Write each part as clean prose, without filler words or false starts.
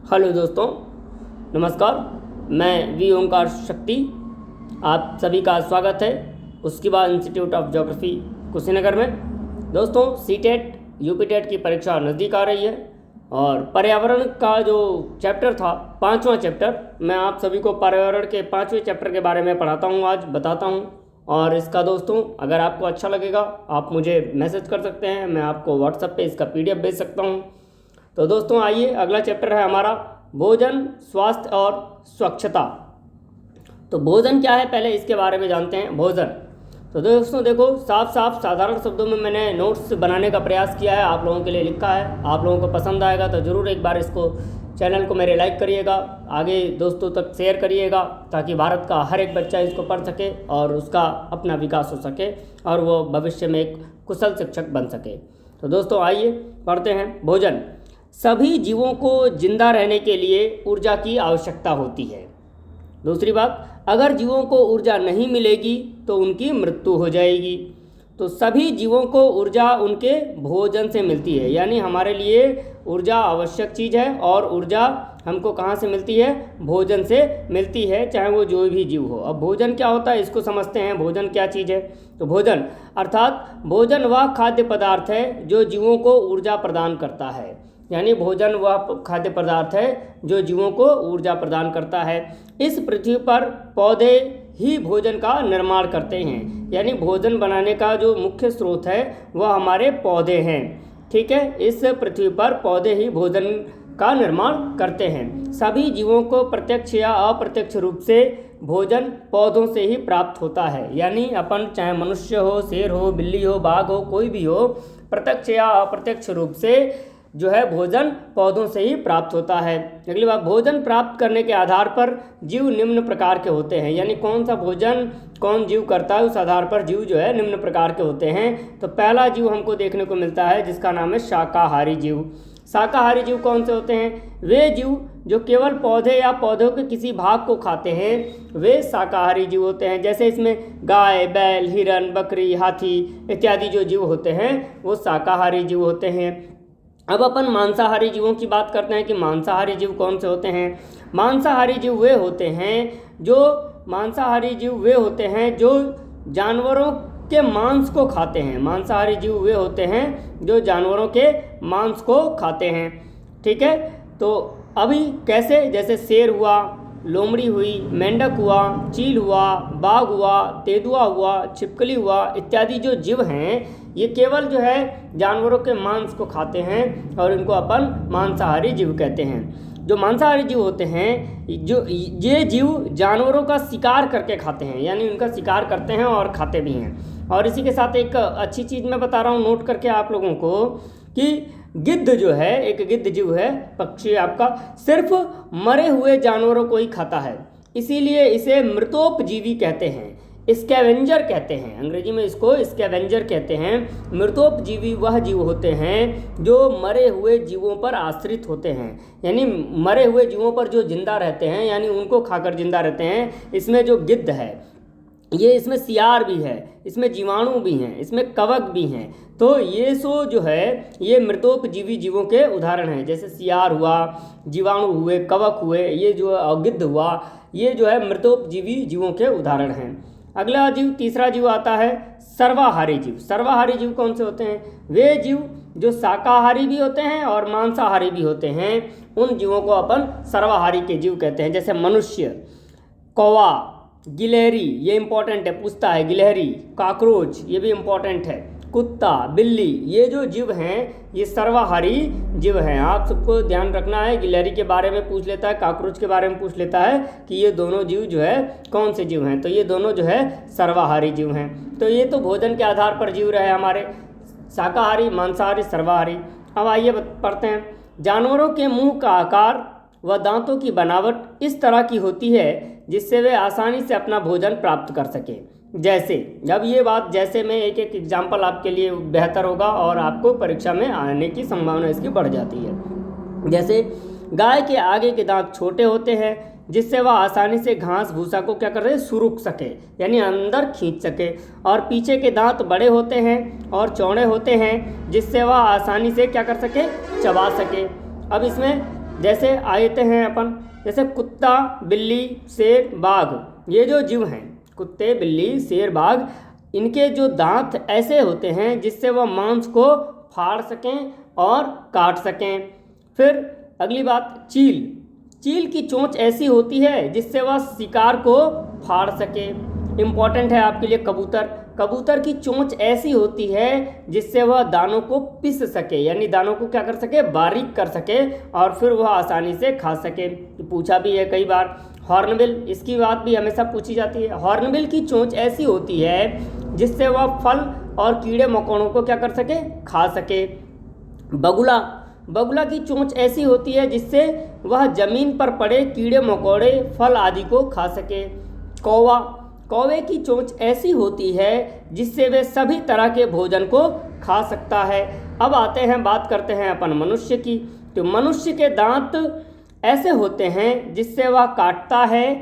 Hello दोस्तों, नमस्कार। मैं वी ओंकार शक्ति, आप सभी का स्वागत है उसके बाद इंस्टीट्यूट ऑफ ज्योग्राफी कुशीनगर में। दोस्तों, सीटेट यूपी टेट की परीक्षा नज़दीक आ रही है और पर्यावरण का जो चैप्टर था, 5वां चैप्टर, मैं आप सभी को पर्यावरण के 5वें चैप्टर के बारे में पढ़ाता हूँ, आज बताता हूँ। और इसका दोस्तों, अगर आपको अच्छा लगेगा आप मुझे मैसेज कर सकते हैं, मैं आपको व्हाट्सएप पे इसका PDF भेज सकता हूँ। तो दोस्तों आइए, अगला चैप्टर है हमारा भोजन, स्वास्थ्य और स्वच्छता। तो भोजन क्या है, पहले इसके बारे में जानते हैं। भोजन, तो दोस्तों देखो, साफ साफ साधारण शब्दों में मैंने नोट्स बनाने का प्रयास किया है, आप लोगों के लिए लिखा है। आप लोगों को पसंद आएगा तो ज़रूर एक बार इसको चैनल को मेरे लाइक करिएगा, आगे दोस्तों तक शेयर करिएगा, ताकि भारत का हर एक बच्चा इसको पढ़ सके और उसका अपना विकास हो सके और वो भविष्य में एक कुशल शिक्षक बन सके। तो दोस्तों आइए पढ़ते हैं। भोजन, सभी जीवों को जिंदा रहने के लिए ऊर्जा की आवश्यकता होती है। दूसरी बात, अगर जीवों को ऊर्जा नहीं मिलेगी तो उनकी मृत्यु हो जाएगी। तो सभी जीवों को ऊर्जा उनके भोजन से मिलती है, यानी हमारे लिए ऊर्जा आवश्यक चीज़ है और ऊर्जा हमको कहाँ से मिलती है? भोजन से मिलती है, चाहे वो जो भी जीव हो। अब भोजन क्या होता है इसको समझते हैं। भोजन क्या चीज़ है? तो भोजन अर्थात भोजन वह खाद्य पदार्थ है जो जीवों को ऊर्जा प्रदान करता है। यानी भोजन वह खाद्य पदार्थ है जो जीवों को ऊर्जा प्रदान करता है। इस पृथ्वी पर पौधे ही भोजन का निर्माण करते हैं, यानी भोजन बनाने का जो मुख्य स्रोत है वह हमारे पौधे हैं। ठीक है, इस पृथ्वी पर पौधे ही भोजन का निर्माण करते हैं। सभी जीवों को प्रत्यक्ष या अप्रत्यक्ष रूप से भोजन पौधों से ही प्राप्त होता है। यानी अपन चाहे मनुष्य हो, शेर हो, बिल्ली हो, बाघ हो, कोई भी हो, प्रत्यक्ष या अप्रत्यक्ष रूप से जो है भोजन पौधों से ही प्राप्त होता है। अगली बात, भोजन प्राप्त करने के आधार पर जीव निम्न प्रकार के होते हैं। यानी कौन सा भोजन कौन जीव करता है, उस आधार पर जीव जो है निम्न प्रकार के होते हैं। तो पहला जीव हमको देखने को मिलता है जिसका नाम है शाकाहारी जीव। शाकाहारी जीव कौन से होते हैं? वे जीव जो केवल पौधे या पौधों के किसी भाग को खाते हैं, वे शाकाहारी जीव होते हैं। जैसे इसमें गाय, बैल, हिरन, बकरी, हाथी इत्यादि जो जीव होते हैं वो शाकाहारी जीव होते हैं। अब अपन मांसाहारी जीवों की बात करते हैं कि मांसाहारी जीव कौन से होते हैं। मांसाहारी जीव वे होते हैं जो जानवरों के मांस को खाते हैं। मांसाहारी जीव वे होते हैं जो जानवरों के मांस को खाते हैं। ठीक है, तो अभी कैसे? जैसे शेर हुआ, लोमड़ी हुई, मेंढक हुआ, चील हुआ, बाघ हुआ, तेंदुआ हुआ, छिपकली हुआ इत्यादि जो जीव हैं ये केवल जो है जानवरों के मांस को खाते हैं और इनको अपन मांसाहारी जीव कहते हैं। जो मांसाहारी जीव होते हैं, जो ये जीव जानवरों का शिकार करके खाते हैं, यानी उनका शिकार करते हैं और खाते भी हैं। और इसी के साथ एक अच्छी चीज़ मैं बता रहा हूँ नोट करके आप लोगों को, कि गिद्ध जो है, एक गिद्ध जीव है, पक्षी आपका, सिर्फ मरे हुए जानवरों को ही खाता है, इसीलिए इसे मृतोपजीवी कहते हैं, स्कैवेंजर कहते हैं। अंग्रेजी में इसको स्कैवेंजर कहते हैं। मृतोपजीवी वह जीव होते हैं जो मरे हुए जीवों पर आश्रित होते हैं, यानी मरे हुए जीवों पर जो जिंदा रहते हैं, यानी उनको खाकर जिंदा रहते हैं। इसमें जो गिद्ध है, ये इसमें सियार भी है, इसमें जीवाणु भी हैं, इसमें कवक भी हैं। तो ये सो जो है ये मृतोपजीवी जीवों के उदाहरण हैं। जैसे सियार हुआ, जीवाणु हुए, कवक हुए, ये जो गिद्ध हुआ, ये जो है मृतोपजीवी जीवों के उदाहरण हैं। अगला जीव, तीसरा जीव आता है सर्वाहारी जीव। सर्वाहारी जीव कौन से होते हैं? वे जीव जो शाकाहारी भी होते हैं और मांसाहारी भी होते हैं, उन जीवों को अपन सर्वाहारी के जीव कहते हैं। जैसे मनुष्य, कौवा, गिलहरी, ये इंपॉर्टेंट है, पूछता है, गिलहरी, कॉकरोच, ये भी इंपॉर्टेंट है, कुत्ता, बिल्ली, ये जो जीव हैं ये सर्वाहारी जीव हैं। आप सबको ध्यान रखना है, गिलहरी के बारे में पूछ लेता है, कॉकरोच के बारे में पूछ लेता है कि ये दोनों जीव जो है कौन से जीव हैं, तो ये दोनों जो है सर्वाहारी जीव हैं। तो ये तो भोजन के आधार पर जीव रहे हमारे, शाकाहारी, मांसाहारी, सर्वाहारी। अब आइए पढ़ते हैं। जानवरों के मुंह का आकार व दांतों की बनावट इस तरह की होती है जिससे वे आसानी से अपना भोजन प्राप्त कर सकें। जैसे, जब ये बात जैसे में एक एग्जाम्पल आपके लिए बेहतर होगा और आपको परीक्षा में आने की संभावना इसकी बढ़ जाती है। जैसे गाय के आगे के दांत छोटे होते हैं जिससे वह आसानी से घास भूसा को क्या कर रहे, सुरुक सके, यानी अंदर खींच सके। और पीछे के दांत बड़े होते हैं और चौड़े होते हैं जिससे वह आसानी से क्या कर सके, चबा सके। अब इसमें जैसे आते हैं अपन, जैसे कुत्ता, बिल्ली, शेर, बाघ, ये जो जीव हैं, कुत्ते, बिल्ली, शेर, बाघ, इनके जो दांत ऐसे होते हैं जिससे वह मांस को फाड़ सकें और काट सकें। फिर अगली बात, चील, चील की चोंच ऐसी होती है जिससे वह शिकार को फाड़ सके। इम्पॉर्टेंट है आपके लिए कबूतर, कबूतर की चोंच ऐसी होती है जिससे वह दानों को पीस सके, यानी दानों को क्या कर सके, बारीक कर सके और फिर वह आसानी से खा सके। पूछा भी है कई बार। हॉर्नबिल, इसकी बात भी हमेशा पूछी जाती है। हॉर्नबिल की चोंच ऐसी होती है जिससे वह फल और कीड़े मकोड़ों को क्या कर सके, खा सके। बगुला, बगुला की चोंच ऐसी होती है जिससे वह जमीन पर पड़े कीड़े मकोड़े, फल आदि को खा सके। कौवा, कौवे की चोंच ऐसी होती है जिससे वे सभी तरह के भोजन को खा सकता है। अब आते हैं, बात करते हैं अपन मनुष्य की। तो मनुष्य के दांत ऐसे होते हैं जिससे वह काटता है,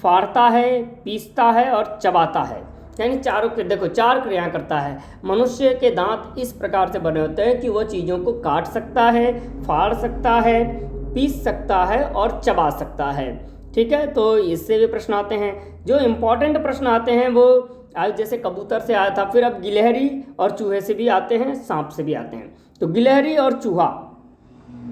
फाड़ता है, पीसता है और चबाता है, यानी चारों के, देखो 4 क्रिया करता है। मनुष्य के दांत इस प्रकार से बने होते हैं कि वह चीज़ों को काट सकता है, फाड़ सकता है, पीस सकता है और चबा सकता है। ठीक है, तो इससे भी प्रश्न आते हैं। जो इम्पोर्टेंट प्रश्न आते हैं वो आज जैसे कबूतर से आया था, फिर अब गिलहरी और चूहे से भी आते हैं, सांप से भी आते हैं। तो गिलहरी और चूहा,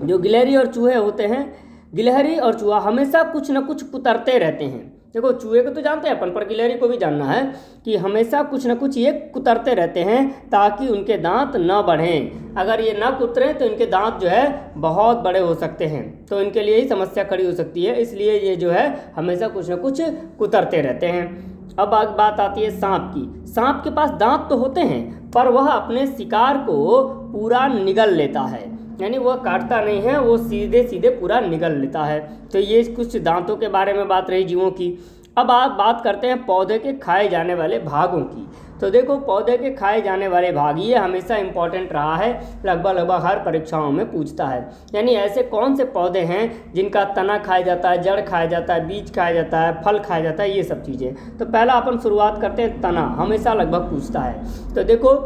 जो गिलहरी और चूहे होते हैं, गिलहरी और चूहा हमेशा कुछ न कुछ कुतरते रहते हैं। देखो चूहे को तो जानते हैं अपन, पर गिलहरी को भी जानना है कि हमेशा कुछ न कुछ ये कुतरते रहते हैं ताकि उनके दांत न बढ़ें। अगर ये ना कुतरें तो इनके दांत जो है बहुत बड़े हो सकते हैं, तो इनके लिए ही समस्या खड़ी हो सकती है। इसलिए ये जो है हमेशा कुछ न कुछ कुतरते रहते हैं। अब बात आती है सांप की। सांप के पास दांत तो होते हैं पर वह अपने शिकार को पूरा निगल लेता है, यानी वह काटता नहीं है, वो सीधे सीधे पूरा निगल लेता है। तो ये कुछ दांतों के बारे में बात रही जीवों की। अब आप बात करते हैं पौधे के खाए जाने वाले भागों की। तो देखो पौधे के खाए जाने वाले भाग, ये हमेशा इंपॉर्टेंट रहा है, लगभग हर परीक्षाओं में पूछता है। यानी ऐसे कौन से पौधे हैं जिनका तना खाया जाता है, जड़ खाया जाता है, बीज खाया जाता है, फल खाया जाता है, ये सब चीज़ें। तो पहला अपन शुरुआत करते हैं तना, हमेशा लगभग पूछता है। तो देखो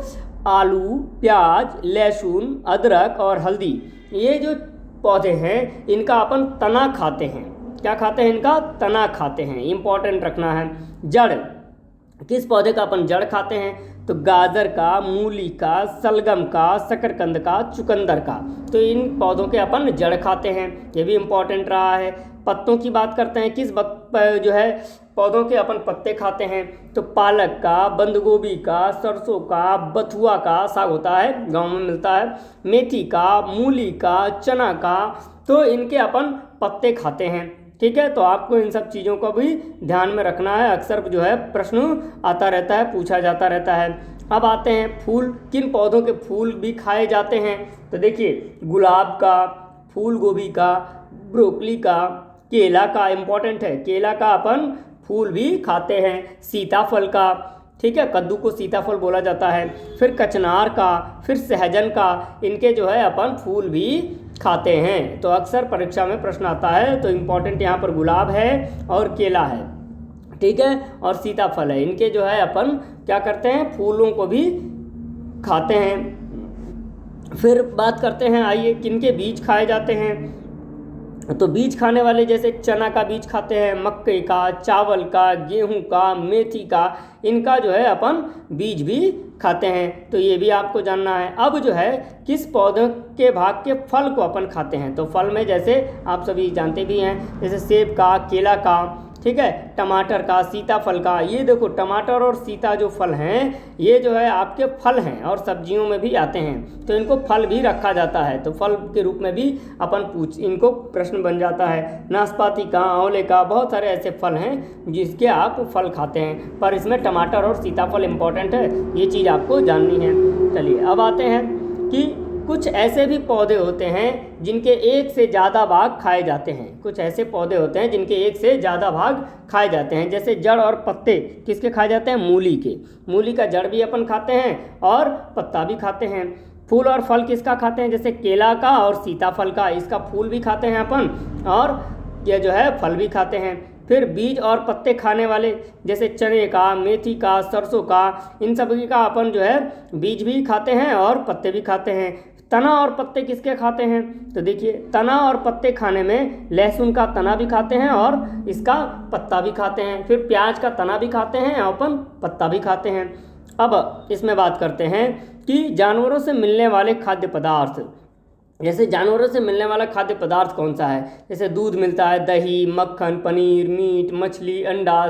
आलू, प्याज, लहसुन, अदरक और हल्दी, ये जो पौधे हैं इनका अपन तना खाते हैं। क्या खाते हैं? इनका तना खाते हैं, इंपॉर्टेंट रखना है। जड़, किस पौधे का अपन जड़ खाते हैं? तो गाजर का, मूली का, सलगम का, शकरकंद का, चुकंदर का, तो इन पौधों के अपन जड़ खाते हैं, ये भी इंपॉर्टेंट रहा है। पत्तों की बात करते हैं, किस जो है पौधों के अपन पत्ते खाते हैं? तो पालक का, बंद गोभी का, सरसों का, बथुआ का साग होता है, गांव में मिलता है, मेथी का, मूली का, चना का, तो इनके अपन पत्ते खाते हैं। ठीक है, तो आपको इन सब चीज़ों को भी ध्यान में रखना है, अक्सर जो है प्रश्न आता रहता है, पूछा जाता रहता है। अब आते हैं फूल, किन पौधों के फूल भी खाए जाते हैं? तो देखिए गुलाब का, फूल गोभी का, ब्रोकली का, केला का, इम्पॉर्टेंट है, केला का अपन फूल भी खाते हैं, सीताफल का, ठीक है, कद्दू को सीताफल बोला जाता है, फिर कचनार का, फिर सहजन का, इनके जो है अपन फूल भी खाते हैं। तो अक्सर परीक्षा में प्रश्न आता है, तो इम्पॉर्टेंट यहाँ पर गुलाब है और केला है, ठीक है, और सीताफल है, इनके जो है अपन क्या करते हैं, फूलों को भी खाते हैं। फिर बात करते हैं, आइए किनके बीज खाए जाते हैं? तो बीज खाने वाले जैसे चना का बीज खाते हैं, मक्के का, चावल का, गेहूं का, मेथी का, इनका जो है अपन बीज भी खाते हैं, तो ये भी आपको जानना है। अब जो है किस पौधे के भाग के फल को अपन खाते हैं? तो फल में जैसे आप सभी जानते भी हैं, जैसे सेब का, केला का, ठीक है, टमाटर का, सीताफल का। ये देखो टमाटर और सीता जो फल हैं ये जो है आपके फल हैं और सब्जियों में भी आते हैं, तो इनको फल भी रखा जाता है, तो फल के रूप में भी अपन इनको प्रश्न बन जाता है। नाशपाती का, आंवले का, बहुत सारे ऐसे फल हैं जिसके आप फल खाते हैं, पर इसमें टमाटर और सीताफल इम्पॉर्टेंट है, ये चीज़ आपको जाननी है। चलिए अब आते हैं कि कुछ ऐसे भी पौधे होते हैं जिनके एक से ज़्यादा भाग खाए जाते हैं। कुछ ऐसे पौधे होते हैं जिनके एक से ज़्यादा भाग खाए जाते हैं, जैसे जड़ और पत्ते किसके खाए जाते हैं? मूली के। मूली का जड़ भी अपन खाते हैं और पत्ता भी खाते हैं। फूल और फल किसका खाते हैं? जैसे केला का और सीताफल का, इसका फूल भी खाते हैं अपन और ये जो है फल भी खाते हैं। फिर बीज और पत्ते खाने वाले जैसे चने का, मेथी का, सरसों का, इन सभी का अपन जो है बीज भी खाते हैं और पत्ते भी खाते हैं। तना और पत्ते किसके खाते हैं? तो देखिए तना और पत्ते खाने में लहसुन का तना भी खाते हैं और इसका पत्ता भी खाते हैं, फिर प्याज का तना भी खाते हैं और अपन पत्ता भी खाते हैं। अब इसमें बात करते हैं कि जानवरों से मिलने वाले खाद्य पदार्थ, जैसे जानवरों से मिलने वाला खाद्य पदार्थ कौन सा है? जैसे दूध मिलता है, दही, मक्खन, पनीर, मीट, मछली, अंडा,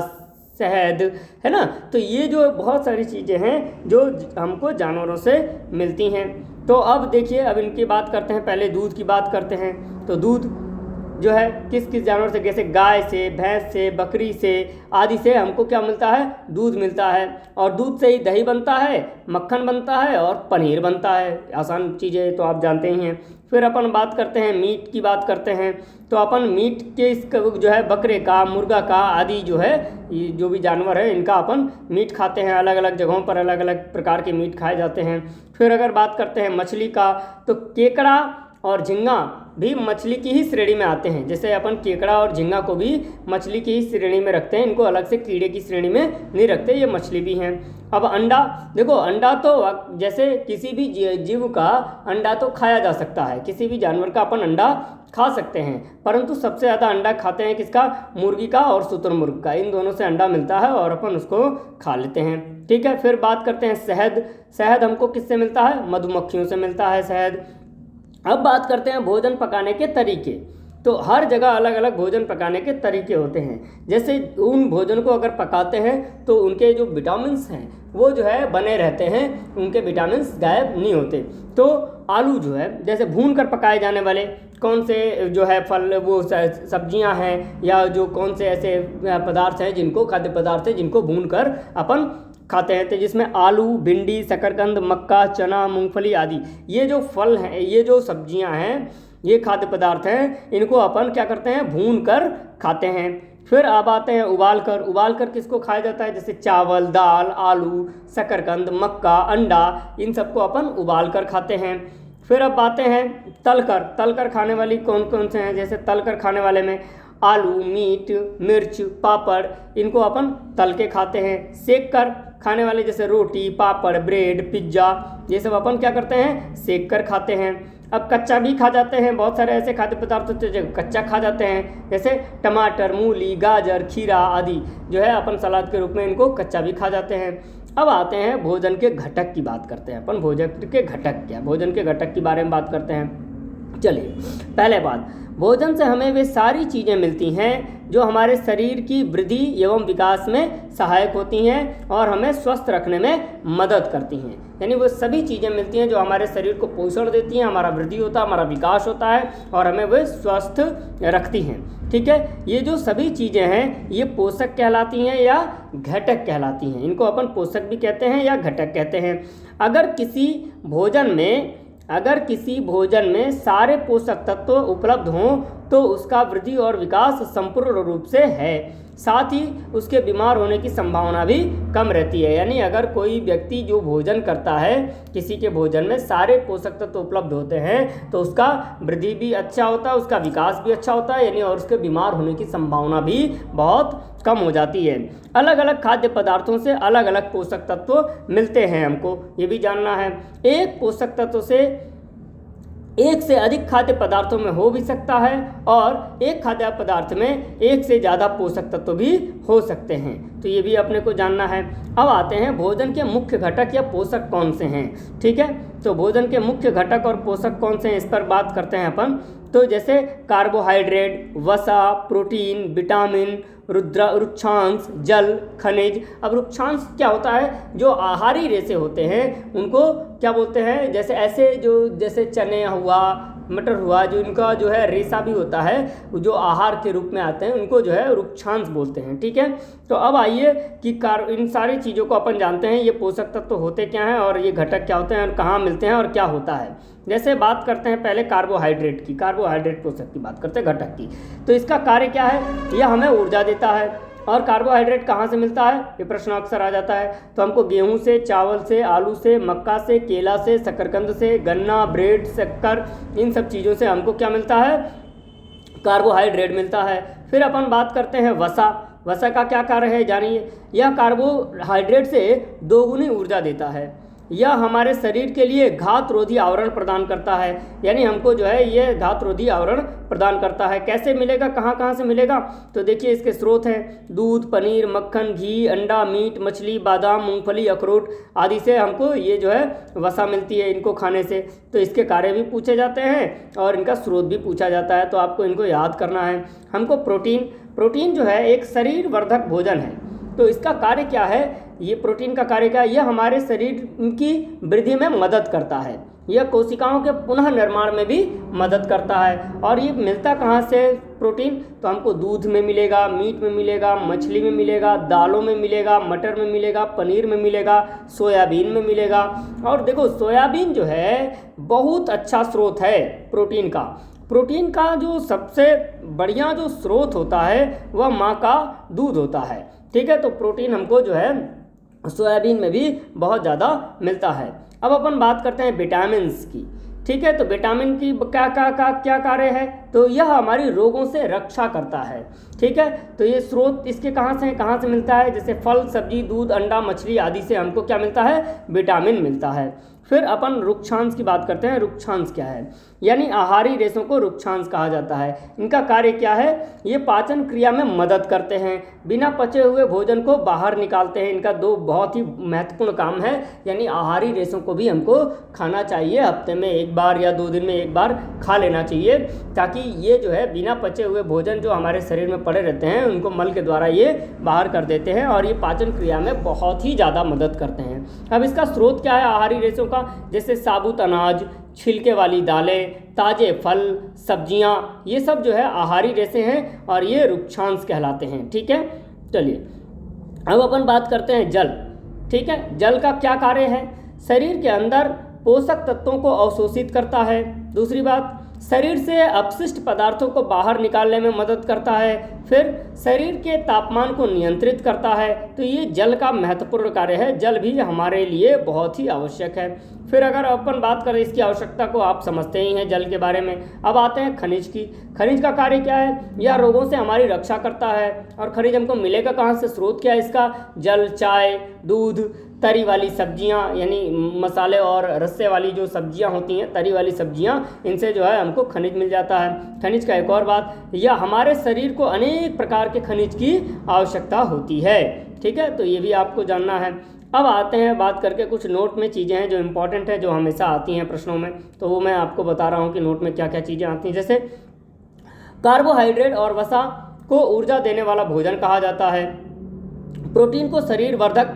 शहद, है ना। तो ये जो बहुत सारी चीज़ें हैं जो हमको जानवरों से मिलती हैं। तो अब देखिए, अब इनकी बात करते हैं। पहले दूध की बात करते हैं। तो दूध जो है किस किस जानवर से, जैसे गाय से, भैंस से, बकरी से आदि से हमको क्या मिलता है? दूध मिलता है। और दूध से ही दही बनता है, मक्खन बनता है और पनीर बनता है। आसान चीज़ें तो आप जानते ही हैं। फिर अपन बात करते हैं, मीट की बात करते हैं। तो अपन मीट के इसका जो है बकरे का, मुर्गा का आदि जो है, ये जो भी जानवर है इनका अपन मीट खाते हैं। अलग अलग जगहों पर अलग अलग प्रकार के मीट खाए जाते हैं। फिर अगर बात करते हैं मछली का, तो केकड़ा और झींगा भी मछली की ही श्रेणी में आते हैं। जैसे अपन केकड़ा और झींगा को भी मछली की ही श्रेणी में रखते हैं, इनको अलग से कीड़े की श्रेणी में नहीं रखते, ये मछली भी हैं। अब अंडा, देखो अंडा तो जैसे किसी भी जीव का अंडा तो खाया जा सकता है, किसी भी जानवर का अपन अंडा खा सकते हैं, परंतु सबसे ज़्यादा अंडा खाते हैं किसका? मुर्गी का और शुतुरमुर्ग का। इन दोनों से अंडा मिलता है और अपन उसको खा लेते हैं। ठीक है। फिर बात करते हैं शहद। शहद हमको किससे मिलता है? मधुमक्खियों से मिलता है शहद। अब बात करते हैं भोजन पकाने के तरीके। तो हर जगह अलग अलग भोजन पकाने के तरीके होते हैं। जैसे उन भोजन को अगर पकाते हैं तो उनके जो विटामिन्स हैं वो जो है बने रहते हैं, उनके विटामिन्स गायब नहीं होते। तो आलू जो है, जैसे भून कर पकाए जाने वाले कौन से जो है फल, वो सब्जियां हैं या जो कौन से ऐसे पदार्थ हैं जिनको, खाद्य पदार्थ हैं जिनको भून कर अपन खाते हैं। तो जिसमें आलू, भिंडी, शकरकंद, मक्का, चना, मूंगफली आदि, ये जो फल हैं, ये जो सब्जियां हैं, ये खाद्य पदार्थ हैं, इनको अपन क्या करते हैं? भून कर खाते हैं। फिर अब आते हैं उबाल कर। उबाल कर किसको खाया जाता है? जैसे चावल, दाल, आलू, शकरकंद, मक्का, अंडा, इन सबको अपन उबाल कर खाते हैं। फिर अब आते हैं तल कर। तल कर खाने वाली कौन कौन से हैं? जैसे तल कर खाने वाले में आलू, मीट, मिर्च, पापड़, इनको अपन तल के खाते हैं। सेक कर खाने वाले जैसे रोटी, पापड़, ब्रेड, पिज्ज़ा, ये सब अपन क्या करते हैं? सेक कर खाते हैं। अब कच्चा भी खा जाते हैं। बहुत सारे ऐसे खाद्य पदार्थ होते हैं जो कच्चा खा जाते हैं, जैसे टमाटर, मूली, गाजर, खीरा आदि जो है अपन सलाद के रूप में इनको कच्चा भी खा जाते हैं। अब आते हैं भोजन के घटक की बात करते हैं अपन। भोजन के घटक क्या? भोजन के घटक के बारे में बात करते हैं। चलिए, पहले बात, भोजन से हमें वे सारी चीज़ें मिलती हैं जो हमारे शरीर की वृद्धि एवं विकास में सहायक होती हैं और हमें स्वस्थ रखने में मदद करती हैं। यानी वो सभी चीज़ें मिलती हैं जो हमारे शरीर को पोषण देती हैं, हमारा वृद्धि होता है, हमारा विकास होता है और हमें वे स्वस्थ रखती हैं। ठीक है। ये जो सभी चीज़ें हैं ये पोषक कहलाती हैं या घटक कहलाती हैं। इनको अपन पोषक भी कहते हैं या घटक कहते हैं। अगर किसी भोजन में सारे पोषक तत्व उपलब्ध हों तो उसका वृद्धि और विकास संपूर्ण रूप से है, साथ ही उसके बीमार होने की संभावना भी कम रहती है। यानी अगर कोई व्यक्ति जो भोजन करता है, किसी के भोजन में सारे पोषक तत्व उपलब्ध होते हैं तो उसका वृद्धि भी अच्छा होता है, उसका विकास भी अच्छा होता है, यानी और उसके बीमार होने की संभावना भी बहुत कम हो जाती है। अलग अलग खाद्य पदार्थों से अलग अलग पोषक तत्व मिलते हैं, हमको ये भी जानना है। एक पोषक तत्व से एक से अधिक खाद्य पदार्थों में हो भी सकता है और एक खाद्य पदार्थ में एक से ज़्यादा पोषक तत्व भी हो सकते हैं, तो ये भी अपने को जानना है। अब आते हैं भोजन के मुख्य घटक या पोषक कौन से हैं। ठीक है। तो भोजन के मुख्य घटक और पोषक कौन से हैं, इस पर बात करते हैं अपन। तो जैसे कार्बोहाइड्रेट, वसा, प्रोटीन, विटामिन, रुक्षांश, जल, खनिज। अब रुक्षांश क्या होता है? जो आहारी रेशे होते हैं उनको क्या बोलते हैं? जैसे ऐसे जैसे चने हुआ, मटर हुआ, जो इनका जो है रेशा भी होता है, जो आहार के रूप में आते हैं, उनको जो है रुक्षांश बोलते हैं। ठीक है। तो अब आइए कि इन सारी चीज़ों को अपन जानते हैं, ये पोषक तत्व होते क्या हैं और ये घटक क्या होते हैं और कहाँ मिलते हैं और क्या होता है। जैसे बात करते हैं पहले कार्बोहाइड्रेट की। कार्बोहाइड्रेट पोषक की बात करते हैं, घटक की। तो इसका कार्य क्या है? यह हमें ऊर्जा देता है। और कार्बोहाइड्रेट कहाँ से मिलता है, ये प्रश्न अक्सर आ जाता है। तो हमको गेहूं से, चावल से, आलू से, मक्का से, केला से, शकरकंद से, गन्ना, ब्रेड, शक्कर, इन सब चीज़ों से हमको क्या मिलता है? कार्बोहाइड्रेट मिलता है। फिर अपन बात करते हैं वसा। वसा का क्या कार्य है जानिए। यह कार्बोहाइड्रेट से दोगुनी ऊर्जा देता है। यह हमारे शरीर के लिए घात रोधी आवरण प्रदान करता है, यानी हमको जो है ये घात रोधी आवरण प्रदान करता है। कैसे मिलेगा, कहाँ कहाँ से मिलेगा, तो देखिए इसके स्रोत हैं दूध, पनीर, मक्खन, घी, अंडा, मीट, मछली, बादाम, मूंगफली, अखरोट आदि से हमको ये जो है वसा मिलती है इनको खाने से। तो इसके कार्य भी पूछे जाते हैं और इनका स्रोत भी पूछा जाता है, तो आपको इनको याद करना है। हमको प्रोटीन जो है एक शरीर वर्धक भोजन है, तो इसका कार्य क्या है, ये प्रोटीन का कार्य क्या है, यह हमारे शरीर की वृद्धि में मदद करता है, यह कोशिकाओं के पुनः निर्माण में भी मदद करता है। और ये मिलता कहाँ से प्रोटीन, तो हमको दूध में मिलेगा, मीट में मिलेगा, मछली में मिलेगा, दालों में मिलेगा, मटर में मिलेगा, पनीर में मिलेगा, सोयाबीन में मिलेगा। और देखो सोयाबीन जो है बहुत अच्छा स्रोत है प्रोटीन का। प्रोटीन का जो सबसे बढ़िया जो स्रोत होता है वह माँ का दूध होता है, ठीक है। तो प्रोटीन हमको जो है सोयाबीन में भी बहुत ज़्यादा मिलता है। अब अपन बात करते हैं विटामिन्स की, ठीक है। तो विटामिन की क्या कार्य है, तो यह हमारी रोगों से रक्षा करता है, ठीक है। तो ये स्रोत इसके कहाँ से मिलता है, जैसे फल, सब्जी, दूध, अंडा, मछली आदि से हमको क्या मिलता है, विटामिन मिलता है। फिर अपन रुक्षांश की बात करते हैं। रुक्षांश क्या है, यानी आहारी रेशों को रुक्षांश कहा जाता है। इनका कार्य क्या है, ये पाचन क्रिया में मदद करते हैं, बिना पचे हुए भोजन को बाहर निकालते हैं। इनका दो बहुत ही महत्वपूर्ण काम है, यानी आहारी रेशों को भी हमको खाना चाहिए, हफ्ते में एक बार या 2 दिन में एक बार खा लेना चाहिए, ताकि ये जो है बिना पचे हुए भोजन जो हमारे शरीर में पड़े रहते हैं उनको मल के द्वारा ये बाहर कर देते हैं और ये पाचन क्रिया में बहुत ही ज़्यादा मदद करते हैं। अब इसका स्रोत क्या है आहारी रेशों का, जैसे साबुत अनाज, छिलके वाली दालें, ताज़े फल, सब्जियां, ये सब जो है आहारी रेशे हैं और ये रुक्षांश कहलाते हैं, ठीक है। चलिए अब अपन बात करते हैं जल, ठीक है। जल का क्या कार्य है, शरीर के अंदर पोषक तत्वों को अवशोषित करता है। दूसरी बात, शरीर से अपशिष्ट पदार्थों को बाहर निकालने में मदद करता है। फिर शरीर के तापमान को नियंत्रित करता है। तो ये जल का महत्वपूर्ण कार्य है, जल भी हमारे लिए बहुत ही आवश्यक है। फिर अगर अपन बात करें इसकी आवश्यकता को, आप समझते ही हैं जल के बारे में। अब आते हैं खनिज की। खनिज का कार्य क्या है, यह रोगों से हमारी रक्षा करता है। और खनिज हमको मिलेगा कहाँ से, स्रोत क्या है इसका, जल, चाय, दूध, तरी वाली सब्जियां, यानी मसाले और रस्से वाली जो सब्जियां होती हैं, तरी वाली सब्जियां, इनसे जो है हमको खनिज मिल जाता है। खनिज का एक और बात, यह हमारे शरीर को अनेक प्रकार के खनिज की आवश्यकता होती है, ठीक है। तो ये भी आपको जानना है। अब आते हैं बात करके कुछ नोट में चीज़ें हैं जो इम्पोर्टेंट है, जो हमेशा आती हैं प्रश्नों में, तो वो मैं आपको बता रहा हूँ कि नोट में क्या क्या चीज़ें आती हैं। जैसे कार्बोहाइड्रेट और वसा को ऊर्जा देने वाला भोजन कहा जाता है। प्रोटीन को शरीर वर्धक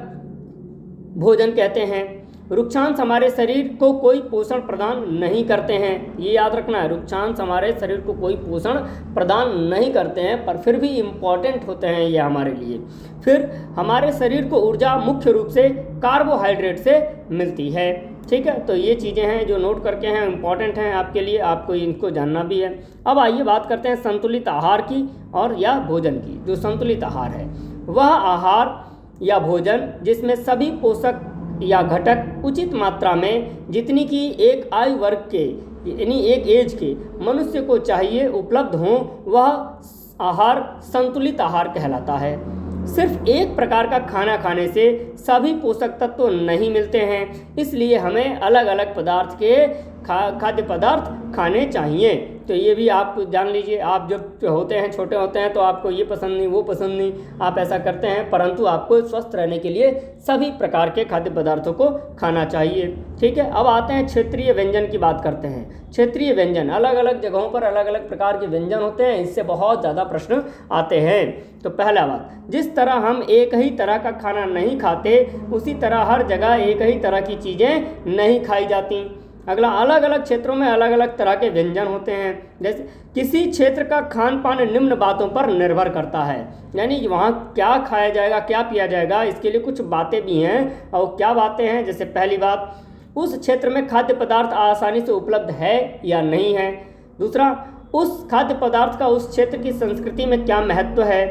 भोजन कहते हैं। रुक्षांश हमारे शरीर को कोई पोषण प्रदान नहीं करते हैं, ये याद रखना है, रुक्षांश हमारे शरीर को कोई पोषण प्रदान नहीं करते हैं, पर फिर भी इम्पॉर्टेंट होते हैं ये हमारे लिए। फिर हमारे शरीर को ऊर्जा मुख्य रूप से कार्बोहाइड्रेट से मिलती है, ठीक है। तो ये चीज़ें हैं जो नोट करके हैं, इम्पॉर्टेंट हैं आपके लिए, आपको इनको जानना भी है। अब आइए बात करते हैं संतुलित आहार की और या भोजन की। जो संतुलित आहार है वह आहार या भोजन जिसमें सभी पोषक या घटक उचित मात्रा में जितनी कि एक आयु वर्ग के यानी एक एज के मनुष्य को चाहिए उपलब्ध हों, वह आहार संतुलित आहार कहलाता है। सिर्फ एक प्रकार का खाना खाने से सभी पोषक तत्व नहीं मिलते हैं, इसलिए हमें अलग अलग पदार्थ के खाद्य पदार्थ खाने चाहिए। तो ये भी आप जान लीजिए, आप जब होते हैं, छोटे होते हैं, तो आपको ये पसंद नहीं, वो पसंद नहीं, आप ऐसा करते हैं, परंतु आपको स्वस्थ रहने के लिए सभी प्रकार के खाद्य पदार्थों को खाना चाहिए, ठीक है। अब आते हैं क्षेत्रीय व्यंजन की बात करते हैं। क्षेत्रीय व्यंजन, अलग अलग जगहों पर अलग अलग प्रकार के व्यंजन होते हैं, इससे बहुत ज़्यादा प्रश्न आते हैं। तो पहला बात, जिस तरह हम एक ही तरह का खाना नहीं खाते, उसी तरह हर जगह एक ही तरह की चीज़ें नहीं खाई जाती। अगला, अलग अलग क्षेत्रों में अलग अलग तरह के व्यंजन होते हैं। जैसे किसी क्षेत्र का खान पान निम्न बातों पर निर्भर करता है, यानी वहाँ क्या खाया जाएगा, क्या पिया जाएगा, इसके लिए कुछ बातें भी हैं। और क्या बातें हैं, जैसे पहली बात, उस क्षेत्र में खाद्य पदार्थ आसानी से उपलब्ध है या नहीं है। दूसरा, उस खाद्य पदार्थ का उस क्षेत्र की संस्कृति में क्या महत्व है।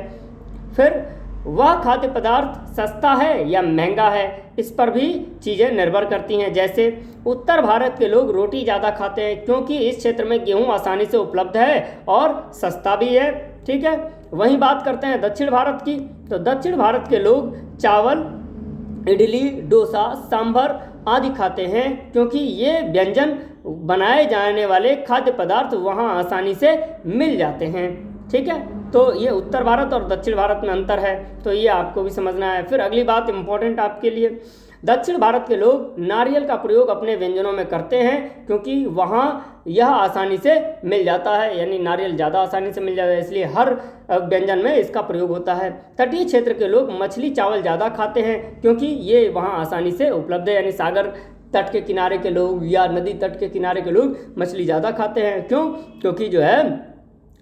फिर वह खाद्य पदार्थ सस्ता है या महंगा है, इस पर भी चीज़ें निर्भर करती हैं। जैसे उत्तर भारत के लोग रोटी ज़्यादा खाते हैं क्योंकि इस क्षेत्र में गेहूं आसानी से उपलब्ध है और सस्ता भी है, ठीक है। वहीं बात करते हैं दक्षिण भारत की, तो दक्षिण भारत के लोग चावल, इडली, डोसा, सांभर, आदि खाते हैं, क्योंकि ये व्यंजन बनाए जाने वाले खाद्य पदार्थ वहाँ आसानी से मिल जाते हैं। ठीक है, तो ये उत्तर भारत और दक्षिण भारत में अंतर है, तो ये आपको भी समझना है। फिर अगली बात इंपॉर्टेंट आपके लिए, दक्षिण भारत के लोग नारियल का प्रयोग अपने व्यंजनों में करते हैं, क्योंकि वहाँ यह आसानी से मिल जाता है, यानी नारियल ज़्यादा आसानी से मिल जाता है, इसलिए हर व्यंजन में इसका प्रयोग होता है। तटीय क्षेत्र के लोग मछली चावल ज़्यादा खाते हैं, क्योंकि ये वहाँ आसानी से उपलब्ध है, यानी सागर तट के किनारे के लोग या नदी तट के किनारे के लोग मछली ज़्यादा खाते हैं। क्यों? क्योंकि जो है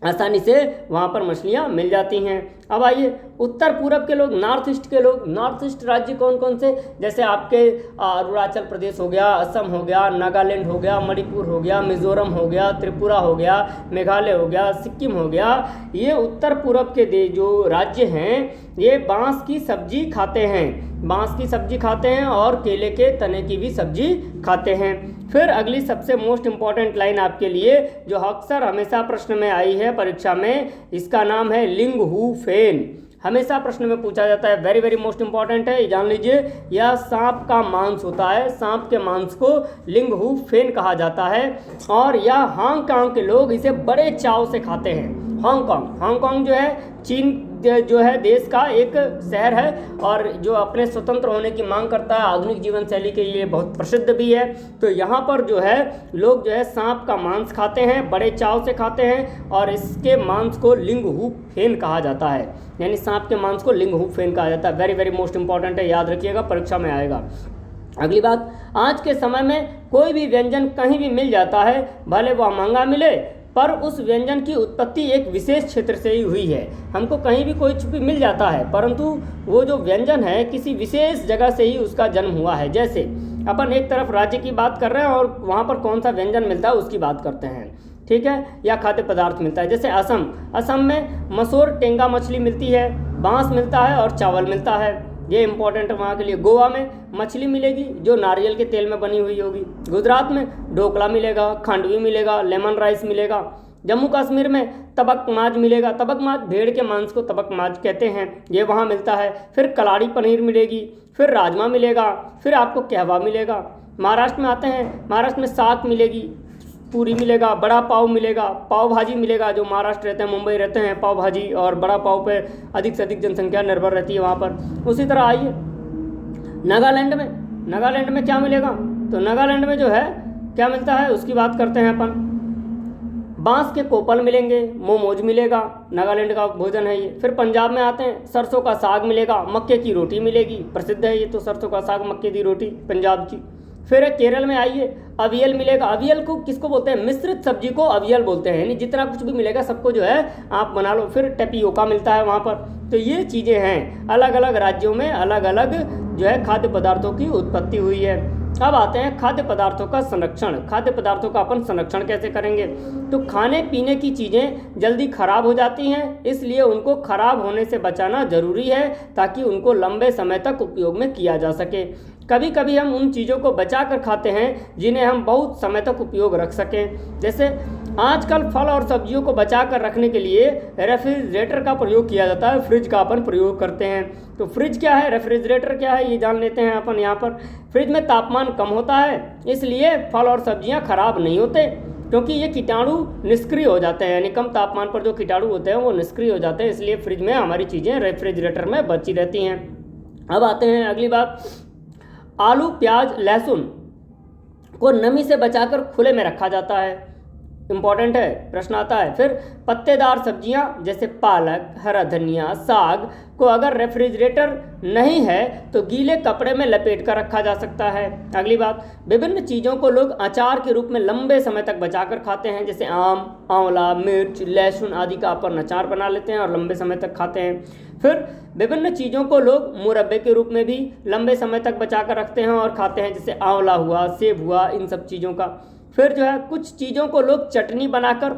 आसानी से वहाँ पर मछलियाँ मिल जाती हैं। अब आइए उत्तर पूरब के लोग, नॉर्थ ईस्ट के लोग, नॉर्थ ईस्ट राज्य कौन कौन से, जैसे आपके अरुणाचल प्रदेश हो गया, असम हो गया, नागालैंड हो गया, मणिपुर हो गया, मिज़ोरम हो गया, त्रिपुरा हो गया, मेघालय हो गया, सिक्किम हो गया। ये उत्तर पूरब के जो राज्य हैं ये बांस की सब्जी खाते हैं, बांस की सब्जी खाते हैं और केले के तने की भी सब्जी खाते हैं। फिर अगली सबसे मोस्ट इम्पॉर्टेंट लाइन आपके लिए जो अक्सर हमेशा प्रश्न में आई है परीक्षा में, इसका नाम है लिंग हू फेन। हमेशा प्रश्न में पूछा जाता है, वेरी वेरी मोस्ट इंपॉर्टेंट है, जान लीजिए। यह सांप का मांस होता है, सांप के मांस को लिंग हू फेन कहा जाता है, और यह हांगकांग के लोग इसे बड़े चाव से खाते हैं। हांगकांग जो है चीन जो है देश का एक शहर है, और जो अपने स्वतंत्र होने की मांग करता है, आधुनिक जीवन शैली के लिए बहुत प्रसिद्ध भी है। तो यहाँ पर जो है लोग जो है सांप का मांस खाते हैं, बड़े चाव से खाते हैं, और इसके मांस को लिंग हू फेन कहा जाता है, यानी सांप के मांस को लिंग हू फेन कहा जाता है। वेरी वेरी मोस्ट इंपॉर्टेंट है, याद रखिएगा, परीक्षा में आएगा। अगली बात, आज के समय में कोई भी व्यंजन कहीं भी मिल जाता है, भले वह महंगा मिले, पर उस व्यंजन की उत्पत्ति एक विशेष क्षेत्र से ही हुई है। हमको कहीं भी कुछ भी मिल जाता है, परंतु वो जो व्यंजन है किसी विशेष जगह से ही उसका जन्म हुआ है। जैसे अपन एक तरफ राज्य की बात कर रहे हैं और वहाँ पर कौन सा व्यंजन मिलता है उसकी बात करते हैं, ठीक है, या खाद्य पदार्थ मिलता है। जैसे असम में मसूर टेंगा मछली मिलती है, बांस मिलता है और चावल मिलता है, ये इंपॉर्टेंट है वहाँ के लिए। गोवा में मछली मिलेगी जो नारियल के तेल में बनी हुई होगी। गुजरात में ढोकला मिलेगा, खांडवी मिलेगा, लेमन राइस मिलेगा। जम्मू कश्मीर में तबक माज मिलेगा, तबक माज भेड़ के मांस को तबक माज कहते हैं, ये वहाँ मिलता है। फिर कलाड़ी पनीर मिलेगी, फिर राजमा मिलेगा, फिर आपको कहवा मिलेगा। महाराष्ट्र में आते हैं, महाराष्ट्र में साग मिलेगी, पूरी मिलेगा, बड़ा पाव मिलेगा, पाव भाजी मिलेगा। जो महाराष्ट्र रहते हैं, मुंबई रहते हैं, पाव भाजी और बड़ा पाव पे अधिक से अधिक जनसंख्या निर्भर रहती है वहाँ पर। उसी तरह आइए नागालैंड में क्या मिलेगा, तो नागालैंड में जो है क्या मिलता है उसकी बात करते हैं अपन। बांस के कोपल मिलेंगे, मोमोज मिलेगा, नागालैंड का भोजन है ये। फिर पंजाब में आते हैं, सरसों का साग मिलेगा, मक्के की रोटी मिलेगी, प्रसिद्ध है ये तो सरसों का साग मक्के की रोटी पंजाब की। फिर केरल में आइए, अवियल मिलेगा। अवियल को किसको बोलते हैं, मिश्रित सब्जी को अवियल बोलते हैं, यानी जितना कुछ भी मिलेगा सबको जो है आप बना लो। फिर टैपियोका मिलता है वहाँ पर। तो ये चीज़ें हैं, अलग अलग राज्यों में अलग अलग जो है खाद्य पदार्थों की उत्पत्ति हुई है। अब आते हैं खाद्य पदार्थों का संरक्षण। खाद्य पदार्थों का अपन संरक्षण कैसे करेंगे, तो खाने पीने की चीज़ें जल्दी खराब हो जाती हैं, इसलिए उनको खराब होने से बचाना ज़रूरी है ताकि उनको लंबे समय तक उपयोग में किया जा सके। कभी कभी हम उन चीज़ों को बचा कर खाते हैं जिन्हें हम बहुत समय तक उपयोग रख सकें। जैसे आजकल फल और सब्जियों को बचा कर रखने के लिए रेफ्रिजरेटर का प्रयोग किया जाता है, फ्रिज का अपन प्रयोग करते हैं। तो फ्रिज क्या है, रेफ्रिजरेटर क्या है, ये जान लेते हैं अपन यहाँ पर। फ्रिज में तापमान कम होता है, इसलिए फल और सब्जियाँ खराब नहीं होते, क्योंकि ये कीटाणु निष्क्रिय हो जाते हैं, यानी कम तापमान पर जो कीटाणु होते हैं वो निष्क्रिय हो जाते हैं, इसलिए फ्रिज में हमारी चीज़ें रेफ्रिजरेटर में बची रहती हैं। अब आते हैं अगली बात, आलू प्याज लहसुन को नमी से बचाकर खुले में रखा जाता है, इम्पॉर्टेंट है, प्रश्न आता है। फिर पत्तेदार सब्जियां जैसे पालक, हरा धनिया, साग को अगर रेफ्रिजरेटर नहीं है तो गीले कपड़े में लपेट कर रखा जा सकता है। अगली बात, विभिन्न चीज़ों को लोग अचार के रूप में लंबे समय तक बचाकर खाते हैं, जैसे आम, आंवला, मिर्च, लहसुन आदि का अपन अचार बना लेते हैं और लंबे समय तक खाते हैं। फिर विभिन्न चीज़ों को लोग मुरब्बे के रूप में भी लंबे समय तक बचा कर रखते हैं और खाते हैं, जैसे आंवला हुआ, सेब हुआ, इन सब चीज़ों का। फिर जो है कुछ चीज़ों को लोग चटनी बनाकर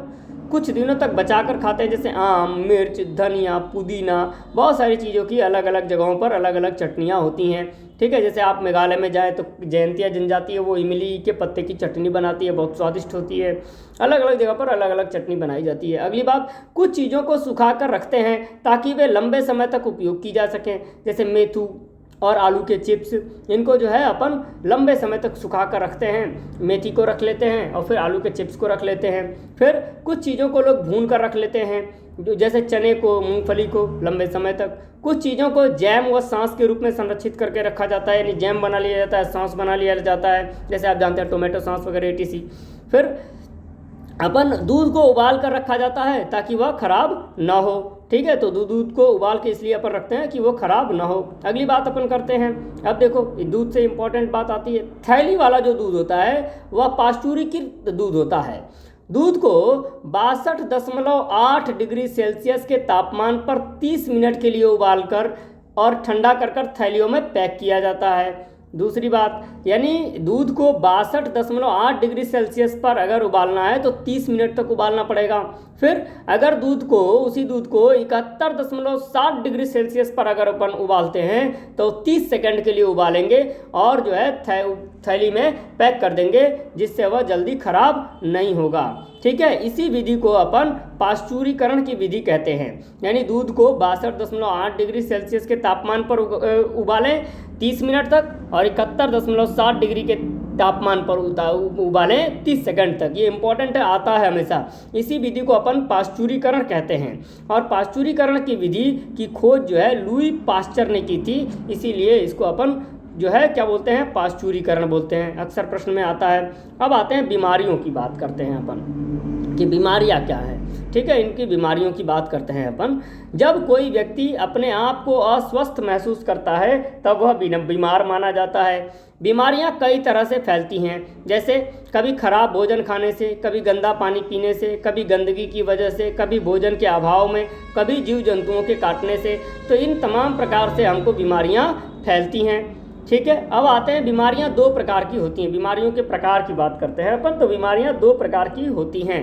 कुछ दिनों तक बचा कर खाते हैं, जैसे आम, मिर्च, धनिया, पुदीना, बहुत सारी चीज़ों की अलग अलग जगहों पर अलग अलग चटनियाँ होती हैं, ठीक है। जैसे आप मेघालय में जाएँ तो जयंतिया जनजाति है, वो इमली के पत्ते की चटनी बनाती है, बहुत स्वादिष्ट होती है। अलग अलग जगह पर अलग अलग चटनी बनाई जाती है। अगली बात, कुछ चीज़ों को सुखा कर रखते हैं ताकि वे लंबे समय तक उपयोग की जा सकें, जैसे मेथू, और आलू के चिप्स, इनको जो है अपन लंबे समय तक सुखा कर रखते हैं। मेथी को रख लेते हैं और फिर आलू के चिप्स को रख लेते हैं। फिर कुछ चीज़ों को लोग भून कर रख लेते हैं, जो जैसे चने को, मूंगफली को लंबे समय तक। कुछ चीज़ों को जैम व सॉस के रूप में संरक्षित करके रखा जाता है, यानी जैम बना लिया जाता है, सॉस बना लिया जाता है, जैसे आप जानते हैं टोमेटो सॉस वगैरह etc। फिर अपन दूध को उबाल कर रखा जाता है ताकि वह खराब ना हो। ठीक है, तो दूध को उबाल के इसलिए अपन रखते हैं कि वो खराब ना हो। अगली बात अपन करते हैं, अब देखो दूध से इंपॉर्टेंट बात आती है। थैली वाला जो दूध होता है वह पाश्चुरीकृत दूध होता है। दूध को 62.8 डिग्री सेल्सियस के तापमान पर 30 मिनट के लिए उबालकर और ठंडा कर थैलियों में पैक किया जाता है। दूसरी बात, यानी दूध को 62.8 डिग्री सेल्सियस पर अगर उबालना है तो 30 मिनट तक उबालना पड़ेगा। फिर अगर उसी दूध को 71.7 डिग्री सेल्सियस पर अगर अपन उबालते हैं तो 30 सेकंड के लिए उबालेंगे और जो है थैली में पैक कर देंगे, जिससे वह जल्दी खराब नहीं होगा। ठीक है, इसी विधि को अपन पाश्चुरीकरण की विधि कहते हैं। यानी दूध को 62.8 डिग्री सेल्सियस के तापमान पर उबालें 30 मिनट तक और 71.7 डिग्री के तापमान पर उबालें 30 सेकंड तक। ये इंपॉर्टेंट है, आता है हमेशा। इसी विधि को अपन पाश्चुरीकरण कहते हैं। और पाश्चुरीकरण की विधि की खोज जो है लुई पाश्चर ने की थी, इसीलिए इसको अपन जो है क्या बोलते हैं, पाश्चुरीकरण बोलते हैं। अक्सर प्रश्न में आता है। अब आते हैं बीमारियों की बात करते हैं अपन कि बीमारियां क्या हैं। ठीक है, इनकी बीमारियों की बात करते हैं अपन। जब कोई व्यक्ति अपने आप को अस्वस्थ महसूस करता है तब वह बीमार माना जाता है। बीमारियां कई तरह से फैलती हैं, जैसे कभी खराब भोजन खाने से, कभी गंदा पानी पीने से, कभी गंदगी की वजह से, कभी भोजन के अभाव में, कभी जीव जंतुओं के काटने से। तो इन तमाम प्रकार से हमको बीमारियां फैलती हैं। ठीक है, अब आते हैं बीमारियां 2 प्रकार की होती हैं। बीमारियों के प्रकार की बात करते हैं अपन। तो बीमारियां 2 प्रकार की होती हैं।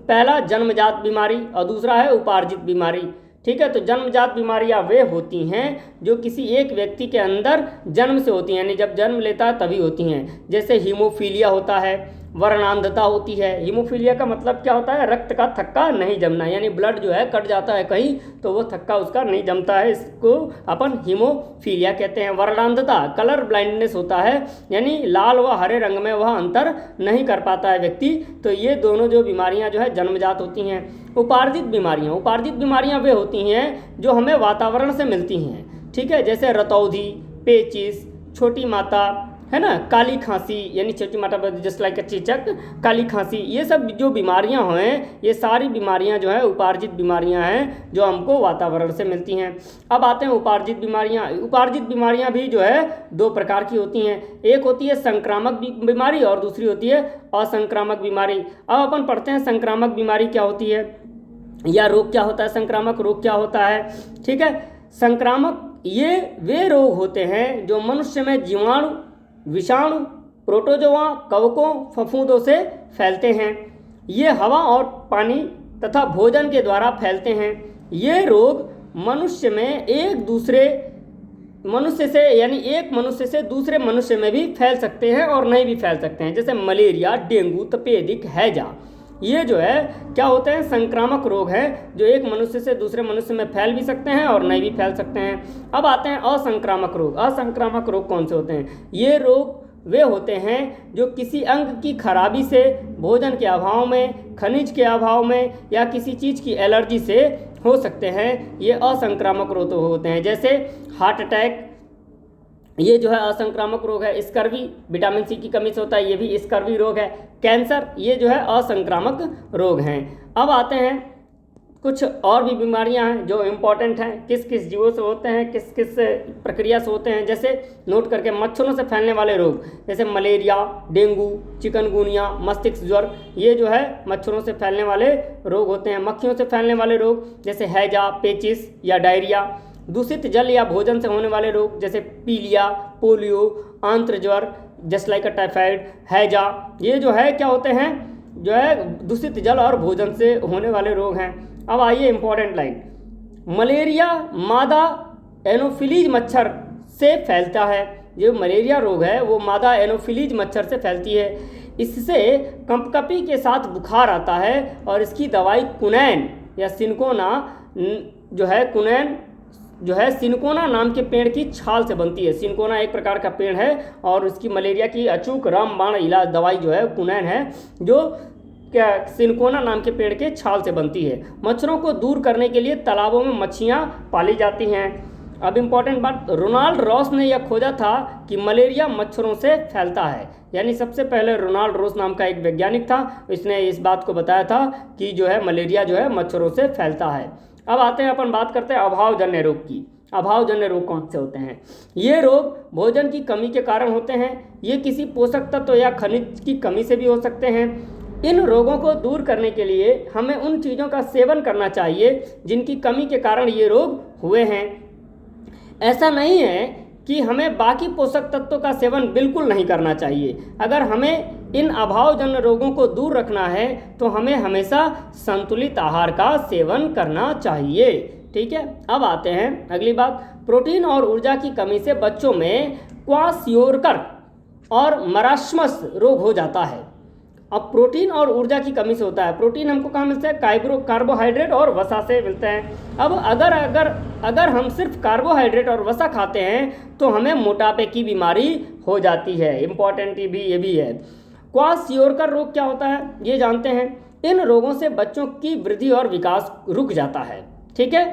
पहला जन्मजात बीमारी और दूसरा है उपार्जित बीमारी। ठीक है, तो जन्मजात बीमारियां वे होती हैं जो किसी एक व्यक्ति के अंदर जन्म से होती हैं, यानी जब जन्म लेता है तभी होती हैं। जैसे हीमोफीलिया होता है, वर्णांधता होती है। हीमोफीलिया का मतलब क्या होता है, रक्त का थक्का नहीं जमना, यानी ब्लड जो है कट जाता है कहीं तो वो थक्का उसका नहीं जमता है, इसको अपन हीमोफीलिया कहते हैं। वर्णांधता कलर ब्लाइंडनेस होता है, यानी लाल व हरे रंग में वह अंतर नहीं कर पाता है व्यक्ति। तो ये दोनों जो बीमारियां जो है जन्मजात होती हैं। उपार्जित बीमारियां वे होती हैं जो हमें वातावरण से मिलती हैं। ठीक है, जैसे रतौंधी, पेचिस, छोटी माता, है ना, काली खांसी, यानी छोटी माता जस्ट लाइक अ चेचक, काली खांसी, ये सब जो बीमारियां हैं ये सारी बीमारियां जो है उपार्जित बीमारियां हैं जो हमको वातावरण से मिलती हैं। अब आते हैं उपार्जित बीमारियां। उपार्जित बीमारियां भी जो है 2 प्रकार की होती हैं। एक होती है संक्रामक बीमारी और दूसरी होती है असंक्रामक बीमारी। अब अपन पढ़ते हैं संक्रामक बीमारी क्या होती है या रोग क्या होता है, संक्रामक रोग क्या होता है। ठीक है, संक्रामक ये वे रोग होते हैं जो मनुष्य में जीवाणु, विषाणु, प्रोटोजोआ, कवकों, फफूंदों से फैलते हैं। ये हवा और पानी तथा भोजन के द्वारा फैलते हैं। ये रोग मनुष्य में एक मनुष्य से दूसरे मनुष्य में भी फैल सकते हैं और नहीं भी फैल सकते हैं, जैसे मलेरिया, डेंगू, तपेदिक, हैजा। ये जो है क्या होते हैं, संक्रामक रोग हैं जो एक मनुष्य से दूसरे मनुष्य में फैल भी सकते हैं और नहीं भी फैल सकते हैं। अब आते हैं असंक्रामक रोग। असंक्रामक रोग कौन से होते हैं? ये रोग वे होते हैं जो किसी अंग की खराबी से, भोजन के अभाव में, खनिज के अभाव में या किसी चीज़ की एलर्जी से हो सकते हैं। ये असंक्रामक रोग होते हैं, जैसे हार्ट अटैक, ये जो है असंक्रामक रोग है। स्कर्वी, विटामिन सी की कमी से होता है, ये भी स्कर्वी रोग है। कैंसर, ये जो है असंक्रामक रोग हैं। अब आते हैं कुछ और भी बीमारियां हैं जो इम्पॉर्टेंट हैं, किस किस जीवों से होते हैं, किस किस प्रक्रिया से होते हैं। जैसे नोट करके, मच्छरों से फैलने वाले रोग जैसे मलेरिया, डेंगू, चिकनगुनिया, मस्तिष्क ज्वर, ये जो है मच्छरों से फैलने वाले रोग होते हैं। मक्खियों से फैलने वाले रोग जैसे हैजा, पेचिस या डायरिया। दूषित जल या भोजन से होने वाले रोग जैसे पीलिया, पोलियो, आंत्र ज्वर, जस्ट लाइक अ टाइफाइड, हैजा, ये जो है क्या होते हैं, जो है दूषित जल और भोजन से होने वाले रोग हैं। अब आइए इंपॉर्टेंट लाइन, मलेरिया मादा एनोफिलीज मच्छर से फैलता है। जो मलेरिया रोग है वो मादा एनोफिलीज मच्छर से फैलती है। इससे कंपकपी के साथ बुखार आता है और इसकी दवाई कुनैन या सिनकोना जो है, कुनैन जो है सिनकोना नाम के पेड़ की छाल से बनती है। सिनकोना एक प्रकार का पेड़ है और उसकी मलेरिया की अचूक रामबाण इलाज दवाई जो है क्विनोन है, जो क्या सिनकोना नाम के पेड़ के छाल से बनती है। मच्छरों को दूर करने के लिए तालाबों में मच्छियाँ पाली जाती हैं। अब इम्पॉर्टेंट बात, रोनाल्ड रॉस ने यह खोजा था कि मलेरिया मच्छरों से फैलता है, यानी सबसे पहले रोनाल्ड रॉस नाम का एक वैज्ञानिक था, इसने इस बात को बताया था कि जो है मलेरिया जो है मच्छरों से फैलता है। अब आते हैं अपन बात करते हैं अभावजन्य रोग की। अभावजन्य रोग कौन से होते हैं? ये रोग भोजन की कमी के कारण होते हैं। ये किसी पोषक तत्व या खनिज की कमी से भी हो सकते हैं। इन रोगों को दूर करने के लिए हमें उन चीज़ों का सेवन करना चाहिए जिनकी कमी के कारण ये रोग हुए हैं। ऐसा नहीं है कि हमें बाकी पोषक तत्वों का सेवन बिल्कुल नहीं करना चाहिए। अगर हमें इन अभावजन्य रोगों को दूर रखना है तो हमें हमेशा संतुलित आहार का सेवन करना चाहिए। ठीक है, अब आते हैं अगली बात, प्रोटीन और ऊर्जा की कमी से बच्चों में क्वाशियोरकर और मरास्मस रोग हो जाता है। अब प्रोटीन और ऊर्जा की कमी से होता है। प्रोटीन हमको कहाँ मिलता है? कार्बोहाइड्रेट और वसा से मिलते हैं। अब अगर हम सिर्फ कार्बोहाइड्रेट और वसा खाते हैं तो हमें मोटापे की बीमारी हो जाती है। इम्पॉर्टेंट ये भी है। क्वाशियोरकर रोग क्या होता है ये जानते हैं। इन रोगों से बच्चों की वृद्धि और विकास रुक जाता है। ठीक है,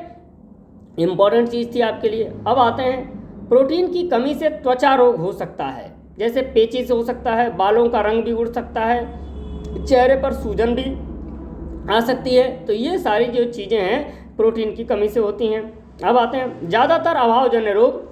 इम्पॉर्टेंट चीज़ थी आपके लिए। अब आते हैं, प्रोटीन की कमी से त्वचा रोग हो सकता है, जैसे पेचिश हो सकता है, बालों का रंग भी उड़ सकता है, चेहरे पर सूजन भी आ सकती है। तो ये सारी जो चीज़ें हैं प्रोटीन की कमी से होती हैं। अब आते हैं, ज़्यादातर अभावजन्य रोग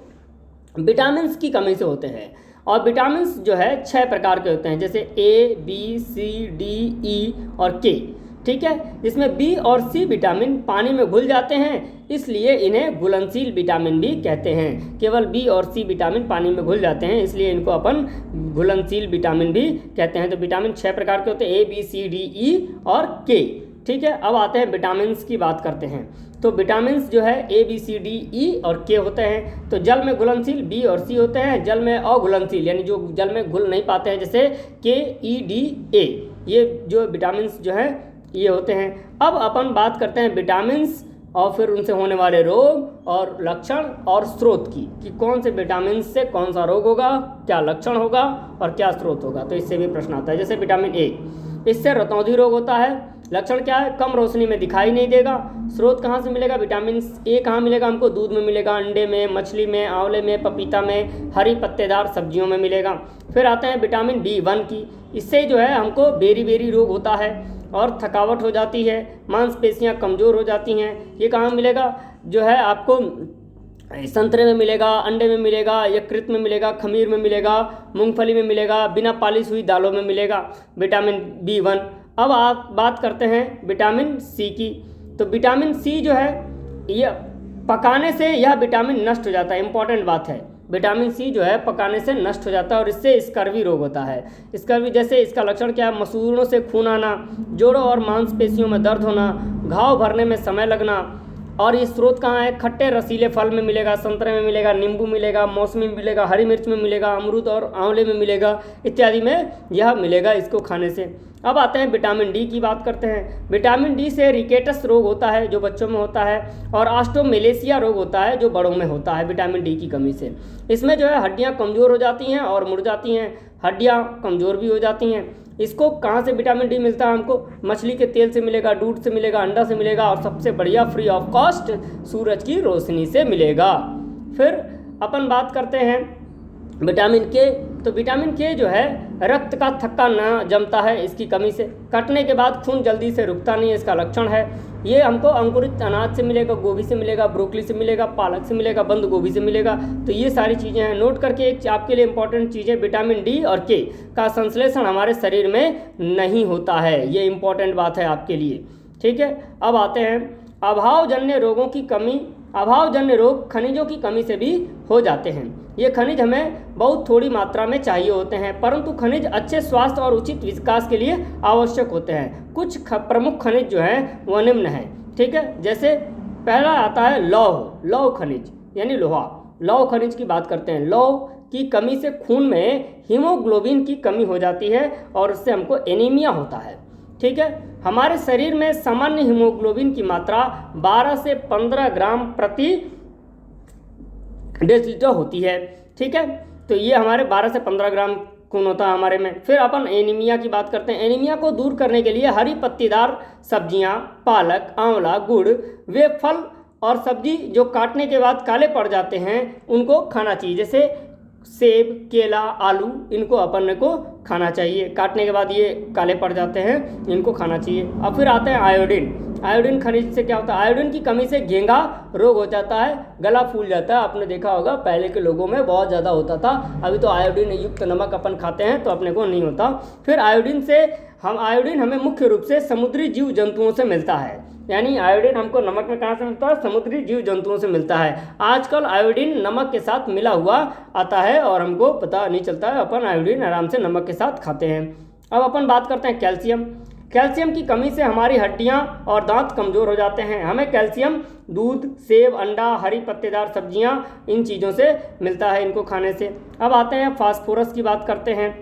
विटामिन्स की कमी से होते हैं और विटामिन्स जो है 6 प्रकार के होते हैं, जैसे A, B, C, D, E और K। ठीक है, जिसमें बी और सी विटामिन पानी में घुल जाते हैं, इसलिए इन्हें घुलनशील विटामिन भी कहते हैं। केवल बी और सी विटामिन पानी में घुल जाते हैं, इसलिए इनको अपन घुलनशील विटामिन भी कहते हैं। तो विटामिन 6 प्रकार के होते हैं, A, B, C, D, E और K। ठीक है, अब आते हैं विटामिन की बात करते हैं। तो विटामिन जो है A, B, C, D, E और K होते हैं। तो जल में घुलनशील B और C होते हैं, जल में अघुलनशील यानी जो जल में घुल नहीं पाते हैं, जैसे K, E, D, A। ये जो विटामिन जो हैं ये होते हैं। अब अपन बात करते हैं विटामिन्स और फिर उनसे होने वाले रोग और लक्षण और स्रोत की, कि कौन से विटामिन से कौन सा रोग होगा, क्या लक्षण होगा और क्या स्रोत होगा। तो इससे भी प्रश्न आता है। जैसे विटामिन ए, इससे रतौंधी रोग होता है। लक्षण क्या है? कम रोशनी में दिखाई नहीं देगा। स्रोत कहाँ से मिलेगा? विटामिन ए कहाँ मिलेगा हमको? दूध में मिलेगा, अंडे में, मछली में, आंवले में, पपीता में, हरी पत्तेदार सब्जियों में मिलेगा। फिर आते हैं विटामिन B1 की, इससे जो है हमको बेरी रोग होता है और थकावट हो जाती है, मांसपेशियां कमज़ोर हो जाती हैं। ये कहाँ मिलेगा? जो है आपको संतरे में मिलेगा, अंडे में मिलेगा, यकृत में मिलेगा, खमीर में मिलेगा, मूंगफली में मिलेगा, बिना पालिश हुई दालों में मिलेगा विटामिन B1। अब आप बात करते हैं विटामिन सी की। तो विटामिन सी जो है ये पकाने से यह विटामिन नष्ट हो जाता है। इंपॉर्टेंट बात है, विटामिन सी जो है पकाने से नष्ट हो जाता है और इससे स्कर्वी रोग होता है। स्कर्वी जैसे इसका लक्षण क्या है? मसूड़ों से खून आना, जोड़ों और मांसपेशियों में दर्द होना, घाव भरने में समय लगना। और ये स्रोत कहाँ है? खट्टे रसीले फल में मिलेगा, संतरे में मिलेगा, नींबू मिलेगा, मौसमी में मिलेगा, हरी मिर्च में मिलेगा, अमरूद और आंवले में मिलेगा, इत्यादि में यह मिलेगा इसको खाने से। अब आते हैं विटामिन डी की बात करते हैं। विटामिन डी से रिकेटस रोग होता है जो बच्चों में होता है, और ऑस्टियोमेलेसिया रोग होता है जो बड़ों में होता है विटामिन डी की कमी से। इसमें जो है हड्डियाँ कमज़ोर हो जाती हैं और मुड़ जाती हैं, हड्डियाँ कमज़ोर भी हो जाती हैं। इसको कहाँ से विटामिन डी मिलता है हमको? मछली के तेल से मिलेगा, दूध से मिलेगा, अंडा से मिलेगा, और सबसे बढ़िया फ्री ऑफ कॉस्ट सूरज की रोशनी से मिलेगा। फिर अपन बात करते हैं विटामिन के। तो विटामिन के जो है रक्त का थक्का न जमता है इसकी कमी से। कटने के बाद खून जल्दी से रुकता नहीं है, इसका लक्षण है। ये हमको अंकुरित अनाज से मिलेगा, गोभी से मिलेगा, ब्रोकली से मिलेगा, पालक से मिलेगा, बंद गोभी से मिलेगा। तो ये सारी चीज़ें हैं, नोट करके एक आपके लिए इंपॉर्टेंट चीज़ें, विटामिन डी और के का संश्लेषण हमारे शरीर में नहीं होता है। ये इंपॉर्टेंट बात है आपके लिए, ठीक है। अब आते हैं अभावजन्य रोगों की कमी। अभावजन्य रोग खनिजों की कमी से भी हो जाते हैं। ये खनिज हमें बहुत थोड़ी मात्रा में चाहिए होते हैं, परंतु खनिज अच्छे स्वास्थ्य और उचित विकास के लिए आवश्यक होते हैं। कुछ प्रमुख खनिज जो हैं वह निम्न हैं, ठीक है। जैसे पहला आता है लौह खनिज यानी लोहा। लौह खनिज की बात करते हैं। लौह की कमी से खून में हीमोग्लोबिन की कमी हो जाती है और उससे हमको एनीमिया होता है, ठीक है। हमारे शरीर में सामान्य हीमोग्लोबिन की मात्रा 12 से 15 ग्राम प्रति डेसीलीटर होती है। ठीक है, तो ये हमारे 12 से 15 ग्राम खून होता है हमारे में। फिर अपन एनीमिया की बात करते हैं। एनीमिया को दूर करने के लिए हरी पत्तीदार सब्जियां, पालक, आंवला, गुड़, वे फल और सब्जी जो काटने के बाद काले पड़ जाते हैं उनको खाना चाहिए, जैसे सेब, केला, आलू, इनको अपन को खाना चाहिए। काटने के बाद ये काले पड़ जाते हैं, इनको खाना चाहिए। अब फिर आते हैं आयोडीन। आयोडीन खनिज से क्या होता है? आयोडीन की कमी से घेंघा रोग हो जाता है, गला फूल जाता है। आपने देखा होगा पहले के लोगों में बहुत ज़्यादा होता था, अभी तो आयोडीन युक्त नमक अपन खाते हैं तो अपने को नहीं होता। फिर आयोडीन हमें मुख्य रूप से समुद्री जीव जंतुओं से मिलता है। यानी आयोडीन हमको नमक में कहाँ से मिलता है? समुद्री जीव जंतुओं से मिलता है। आजकल आयोडीन नमक के साथ मिला हुआ आता है और हमको पता नहीं चलता है, अपन आयोडीन आराम से नमक के साथ खाते हैं। अब अपन बात करते हैं कैल्शियम। कैल्शियम की कमी से हमारी हड्डियां और दांत कमज़ोर हो जाते हैं। हमें कैल्शियम दूध, सेब, अंडा, हरी पत्तेदार सब्जियां, इन चीज़ों से मिलता है, इनको खाने से। अब आते हैं फास्फोरस की बात करते हैं।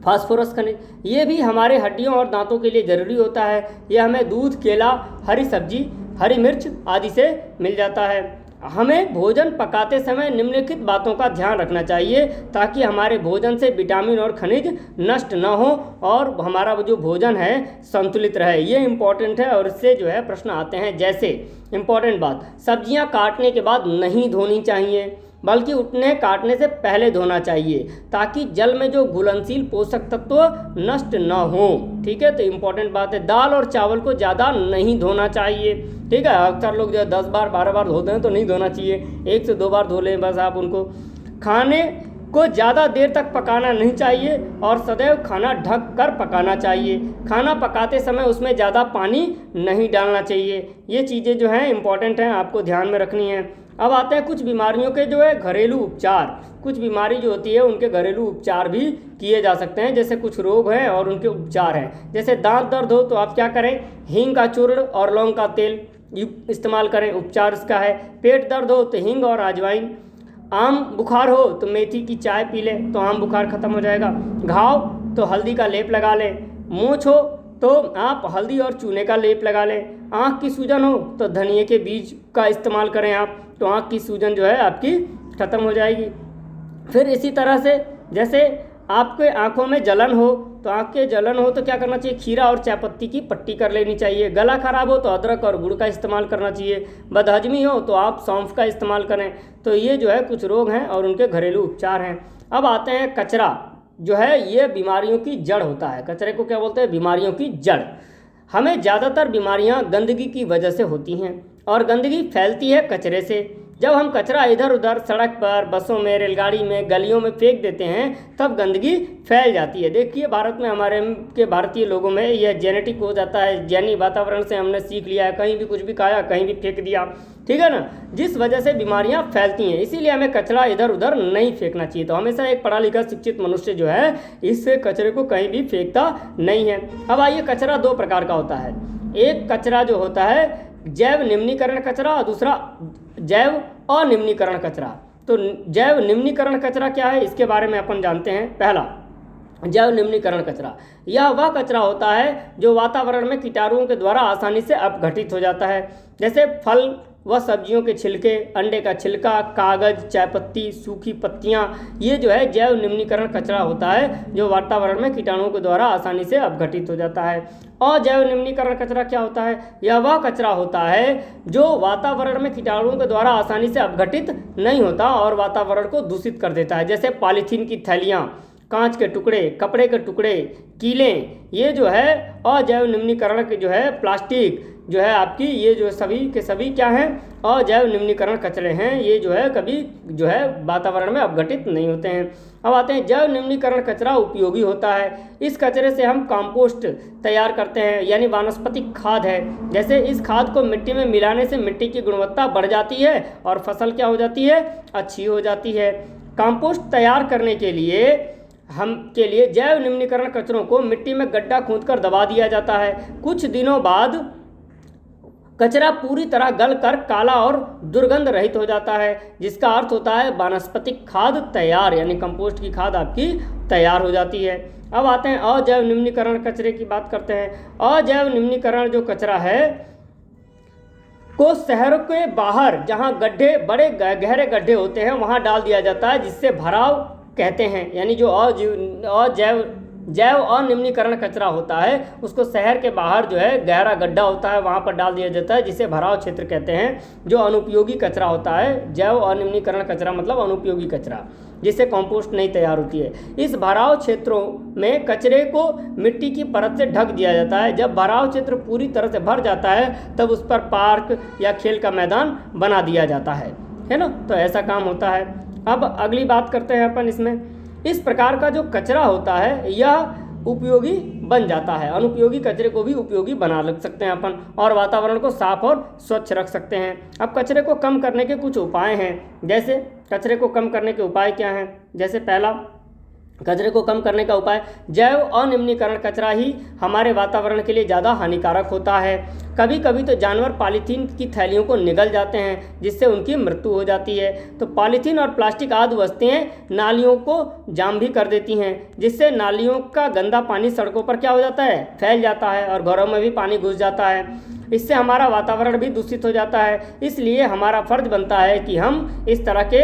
फास्फोरस खनिज ये भी हमारे हड्डियों और दांतों के लिए ज़रूरी होता है। यह हमें दूध, केला, हरी सब्जी, हरी मिर्च आदि से मिल जाता है। हमें भोजन पकाते समय निम्नलिखित बातों का ध्यान रखना चाहिए ताकि हमारे भोजन से विटामिन और खनिज नष्ट न हो और हमारा जो भोजन है संतुलित रहे। ये इम्पॉर्टेंट है और इससे जो है प्रश्न आते हैं। जैसे इम्पॉर्टेंट बात, सब्जियां काटने के बाद नहीं धोनी चाहिए, बल्कि उन्हें काटने से पहले धोना चाहिए ताकि जल में जो घुलनशील पोषक तत्व नष्ट न हो। ठीक है, तो इम्पॉर्टेंट बात है। दाल और चावल को ज़्यादा नहीं धोना चाहिए। ठीक है, अक्सर लोग जो 10 बार 12 बार धोते हैं तो नहीं धोना चाहिए, 1 से 2 बार धो लें बस आप उनको। खाने को ज़्यादा देर तक पकाना नहीं चाहिए और सदैव खाना ढक कर पकाना चाहिए। खाना पकाते समय उसमें ज़्यादा पानी नहीं डालना चाहिए। ये चीज़ें जो हैं इम्पॉर्टेंट हैं, आपको ध्यान में रखनी है। अब आते हैं कुछ बीमारियों के जो है घरेलू उपचार। कुछ बीमारी जो होती है उनके घरेलू उपचार भी किए जा सकते हैं। जैसे कुछ रोग हैं और उनके उपचार हैं। जैसे दांत दर्द हो तो आप क्या करें? हींग का चूर्ण और लौंग का तेल इस्तेमाल करें, उपचार इसका है। पेट दर्द हो तो हींग और अजवाइन। आम बुखार हो तो मेथी की चाय पी लें तो आम बुखार खत्म हो जाएगा। घाव तो हल्दी का लेप लगा लें। मूंछ हो तो आप हल्दी और चूने का लेप लगा लें। आँख की सूजन हो तो धनिए के बीज का इस्तेमाल करें आप, तो आँख की सूजन जो है आपकी ख़त्म हो जाएगी। फिर इसी तरह से जैसे आपके आँखों में जलन हो तो क्या करना चाहिए? खीरा और चायपत्ती की पट्टी कर लेनी चाहिए। गला खराब हो तो अदरक और गुड़ का इस्तेमाल करना चाहिए। बदहजमी हो तो आप सौंफ का इस्तेमाल करें। तो ये जो है कुछ रोग हैं और उनके घरेलू उपचार हैं। अब आते हैं कचरा जो है ये बीमारियों की जड़ होता है। कचरे को क्या बोलते हैं? बीमारियों की जड़। हमें ज़्यादातर बीमारियां गंदगी की वजह से होती हैं और गंदगी फैलती है कचरे से। जब हम कचरा इधर उधर सड़क पर, बसों में, रेलगाड़ी में, गलियों में फेंक देते हैं तब गंदगी फैल जाती है। देखिए भारत में हमारे के भारतीय लोगों में यह जेनेटिक हो जाता है, यानी वातावरण से हमने सीख लिया है, कहीं भी कुछ भी खाया कहीं भी फेंक दिया। ठीक है ना, जिस वजह से बीमारियां फैलती हैं। इसीलिए हमें कचरा इधर उधर नहीं फेंकना चाहिए। तो हमेशा एक पढ़ा लिखा शिक्षित मनुष्य जो है इससे कचरे को कहीं भी फेंकता नहीं है। अब आइए, कचरा 2 प्रकार का होता है। एक कचरा जो होता है जैव निम्नीकरण कचरा और दूसरा जैव अनिम्नीकरण कचरा। तो जैव निम्नीकरण कचरा क्या है इसके बारे में अपन जानते हैं। पहला, जैव निम्नीकरण कचरा, यह वह कचरा होता है जो वातावरण में कीटाणुओं के द्वारा आसानी से अपघटित हो जाता है। जैसे फल व सब्जियों के छिलके, अंडे का छिलका, कागज, चायपत्ती, सूखी पत्तियां, ये जो है जैव निम्नीकरण कचरा होता है जो वातावरण में कीटाणुओं के द्वारा आसानी से अपघटित हो जाता है। और जैव निम्नीकरण कचरा क्या होता है? यह वह कचरा होता है जो वातावरण में कीटाणुओं के द्वारा आसानी से अपघटित नहीं होता और वातावरण को दूषित कर देता है। जैसे पॉलीथीन की थैलियाँ, कांच के टुकड़े, कपड़े के टुकड़े, कीलें, ये जो है अजैव निम्नीकरण के जो है प्लास्टिक जो है आपकी, ये जो सभी के सभी क्या हैं? अजैव निम्नीकरण कचरे हैं। ये जो है कभी जो है वातावरण में अपघटित नहीं होते हैं। अब आते हैं, जैव निम्नीकरण कचरा उपयोगी होता है। इस कचरे से हम कंपोस्ट तैयार करते हैं, यानी वानस्पतिक खाद है। जैसे इस खाद को मिट्टी में मिलाने से मिट्टी की गुणवत्ता बढ़ जाती है और फसल क्या हो जाती है? अच्छी हो जाती है। कंपोस्ट तैयार करने के लिए जैव निम्नीकरण कचरों को मिट्टी में गड्ढा खोदकर दबा दिया जाता है। कुछ दिनों बाद कचरा पूरी तरह गलकर काला और दुर्गंध रहित हो जाता है, जिसका अर्थ होता है वानस्पतिक खाद तैयार, यानी कंपोस्ट की खाद आपकी तैयार हो जाती है। अब आते हैं अजैव निम्नीकरण कचरे की बात करते हैं। अजैव निम्नीकरण जो कचरा है को शहरों के बाहर जहाँ गड्ढे, बड़े गहरे गड्ढे होते हैं, वहाँ डाल दिया जाता है, जिससे भराव कहते हैं। यानी जो जैव अनिम्नीकरण कचरा होता है उसको शहर के बाहर जो है गहरा गड्ढा होता है वहाँ पर डाल दिया जाता है, जिसे भराव क्षेत्र कहते हैं। जो अनुपयोगी कचरा होता है, जैव अनिम्नीकरण कचरा मतलब अनुपयोगी कचरा, जिससे कंपोस्ट नहीं तैयार होती है। इस भराव क्षेत्रों में कचरे को मिट्टी की परत से ढक दिया जाता है। जब भराव क्षेत्र पूरी तरह से भर जाता है तब उस पर पार्क या खेल का मैदान बना दिया जाता है ना। तो ऐसा काम होता है। अब अगली बात करते हैं अपन इसमें। इस प्रकार का जो कचरा होता है यह उपयोगी बन जाता है। अनुपयोगी कचरे को भी उपयोगी बना लग सकते हैं अपन, और वातावरण को साफ और स्वच्छ रख सकते हैं। अब कचरे को कम करने के कुछ उपाय हैं। जैसे कचरे को कम करने के उपाय क्या हैं? जैसे पहला, कचरे को कम करने का उपाय, जैव अनिम्नीकरण कचरा ही हमारे वातावरण के लिए ज़्यादा हानिकारक होता है। कभी कभी तो जानवर पॉलीथीन की थैलियों को निगल जाते हैं, जिससे उनकी मृत्यु हो जाती है। तो पॉलीथीन और प्लास्टिक आदि वस्तुएं नालियों को जाम भी कर देती हैं, जिससे नालियों का गंदा पानी सड़कों पर क्या हो जाता है? फैल जाता है, और घरों में भी पानी घुस जाता है। इससे हमारा वातावरण भी दूषित हो जाता है। इसलिए हमारा फर्ज बनता है कि हम इस तरह के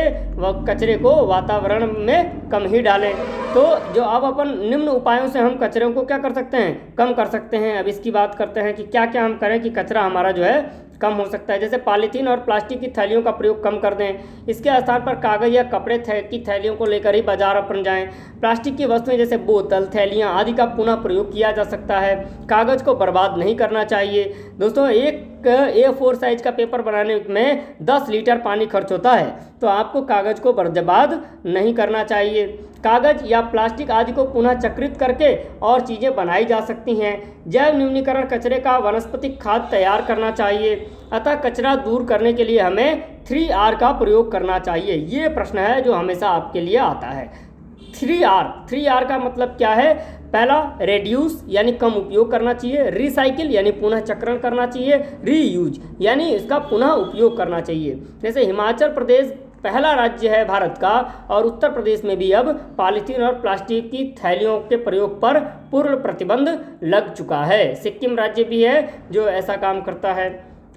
कचरे को वातावरण में कम ही डालें। तो जो अब अपन निम्न उपायों से हम कचरे को क्या कर सकते हैं? कम कर सकते हैं। अब इसकी बात करते हैं कि क्या क्या हम करें कि कचरा हमारा जो है कम हो सकता है। जैसे पॉलीथीन और प्लास्टिक की थैलियों का प्रयोग कम कर दें। इसके स्थान पर कागज़ या कपड़े की थैलियों को लेकर ही बाजार अपन जाएं। प्लास्टिक की वस्तुएं जैसे बोतल, थैलियां आदि का पुनः प्रयोग किया जा सकता है। कागज़ को बर्बाद नहीं करना चाहिए। दोस्तों, एक A4 साइज का पेपर बनाने में 10 लीटर पानी खर्च होता है, तो आपको कागज़ को बर्बाद नहीं करना चाहिए। कागज़ या प्लास्टिक आदि को पुनः चक्रित करके और चीज़ें बनाई जा सकती हैं। जैव न्यूनीकरण कचरे का वनस्पतिक खाद तैयार करना चाहिए। अतः कचरा दूर करने के लिए हमें 3R का प्रयोग करना चाहिए। ये प्रश्न है जो हमेशा आपके लिए आता है। 3R का मतलब क्या है? पहला, रेड्यूस यानी कम उपयोग करना चाहिए। रिसाइकिल यानी पुनः चक्रण करना चाहिए। रीयूज यानी इसका पुनः उपयोग करना चाहिए। जैसे हिमाचल प्रदेश पहला राज्य है भारत का, और उत्तर प्रदेश में भी अब पॉलीथीन और प्लास्टिक की थैलियों के प्रयोग पर पूर्ण प्रतिबंध लग चुका है। सिक्किम राज्य भी है जो ऐसा काम करता है।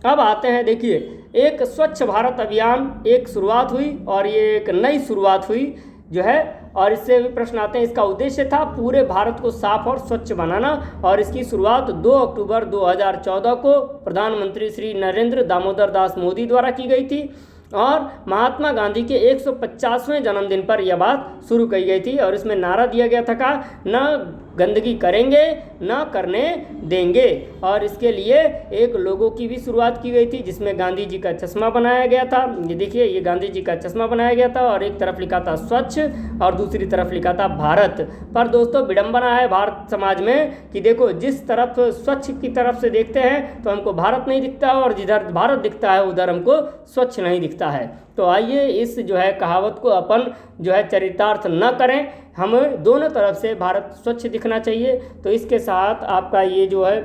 अब आते हैं, देखिए, एक स्वच्छ भारत अभियान एक शुरुआत हुई, और ये एक नई शुरुआत हुई जो है, और इससे भी प्रश्न आते हैं। इसका उद्देश्य था पूरे भारत को साफ और स्वच्छ बनाना, और इसकी शुरुआत 2 अक्टूबर 2014 को प्रधानमंत्री श्री नरेंद्र दामोदर दास मोदी द्वारा की गई थी, और महात्मा गांधी के 150वें जन्मदिन पर यह बात शुरू की गई थी। और इसमें नारा दिया गया था का, न गंदगी करेंगे न करने देंगे। और इसके लिए एक लोगो की भी शुरुआत की गई थी, जिसमें गांधी जी का चश्मा बनाया गया था। ये देखिए, ये गांधी जी का चश्मा बनाया गया था, और एक तरफ लिखा था स्वच्छ और दूसरी तरफ लिखा था भारत। पर दोस्तों, विडंबना है भारत समाज में कि देखो, जिस तरफ स्वच्छ की तरफ से देखते हैं तो हमको भारत नहीं दिखता, और जिधर भारत दिखता है उधर हमको स्वच्छ नहीं दिखता है। तो आइए इस जो है कहावत को अपन जो है चरितार्थ न करें, हमें दोनों तरफ से भारत स्वच्छ दिखना चाहिए। तो इसके साथ आपका ये जो है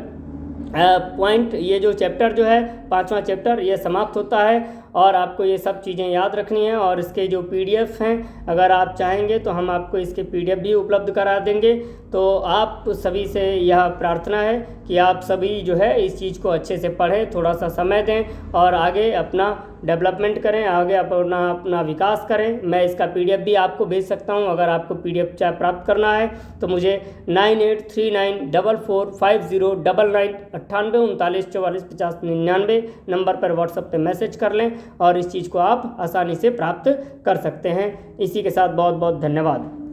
पॉइंट, ये जो चैप्टर जो है 5वां चैप्टर, ये समाप्त होता है। और आपको ये सब चीज़ें याद रखनी है, और इसके जो PDF हैं, अगर आप चाहेंगे तो हम आपको इसके PDF भी उपलब्ध करा देंगे। तो आप सभी से यह प्रार्थना है कि आप सभी जो है इस चीज़ को अच्छे से पढ़ें, थोड़ा सा समय दें, और आगे अपना डेवलपमेंट करें, आगे अपना विकास करें। मैं इसका PDF भी आपको भेज सकता हूं। अगर आपको PDF चाहे प्राप्त करना है तो मुझे 9839445099 नंबर पर व्हाट्सएप पे मैसेज कर लें, और इस चीज़ को आप आसानी से प्राप्त कर सकते हैं। इसी के साथ बहुत बहुत धन्यवाद।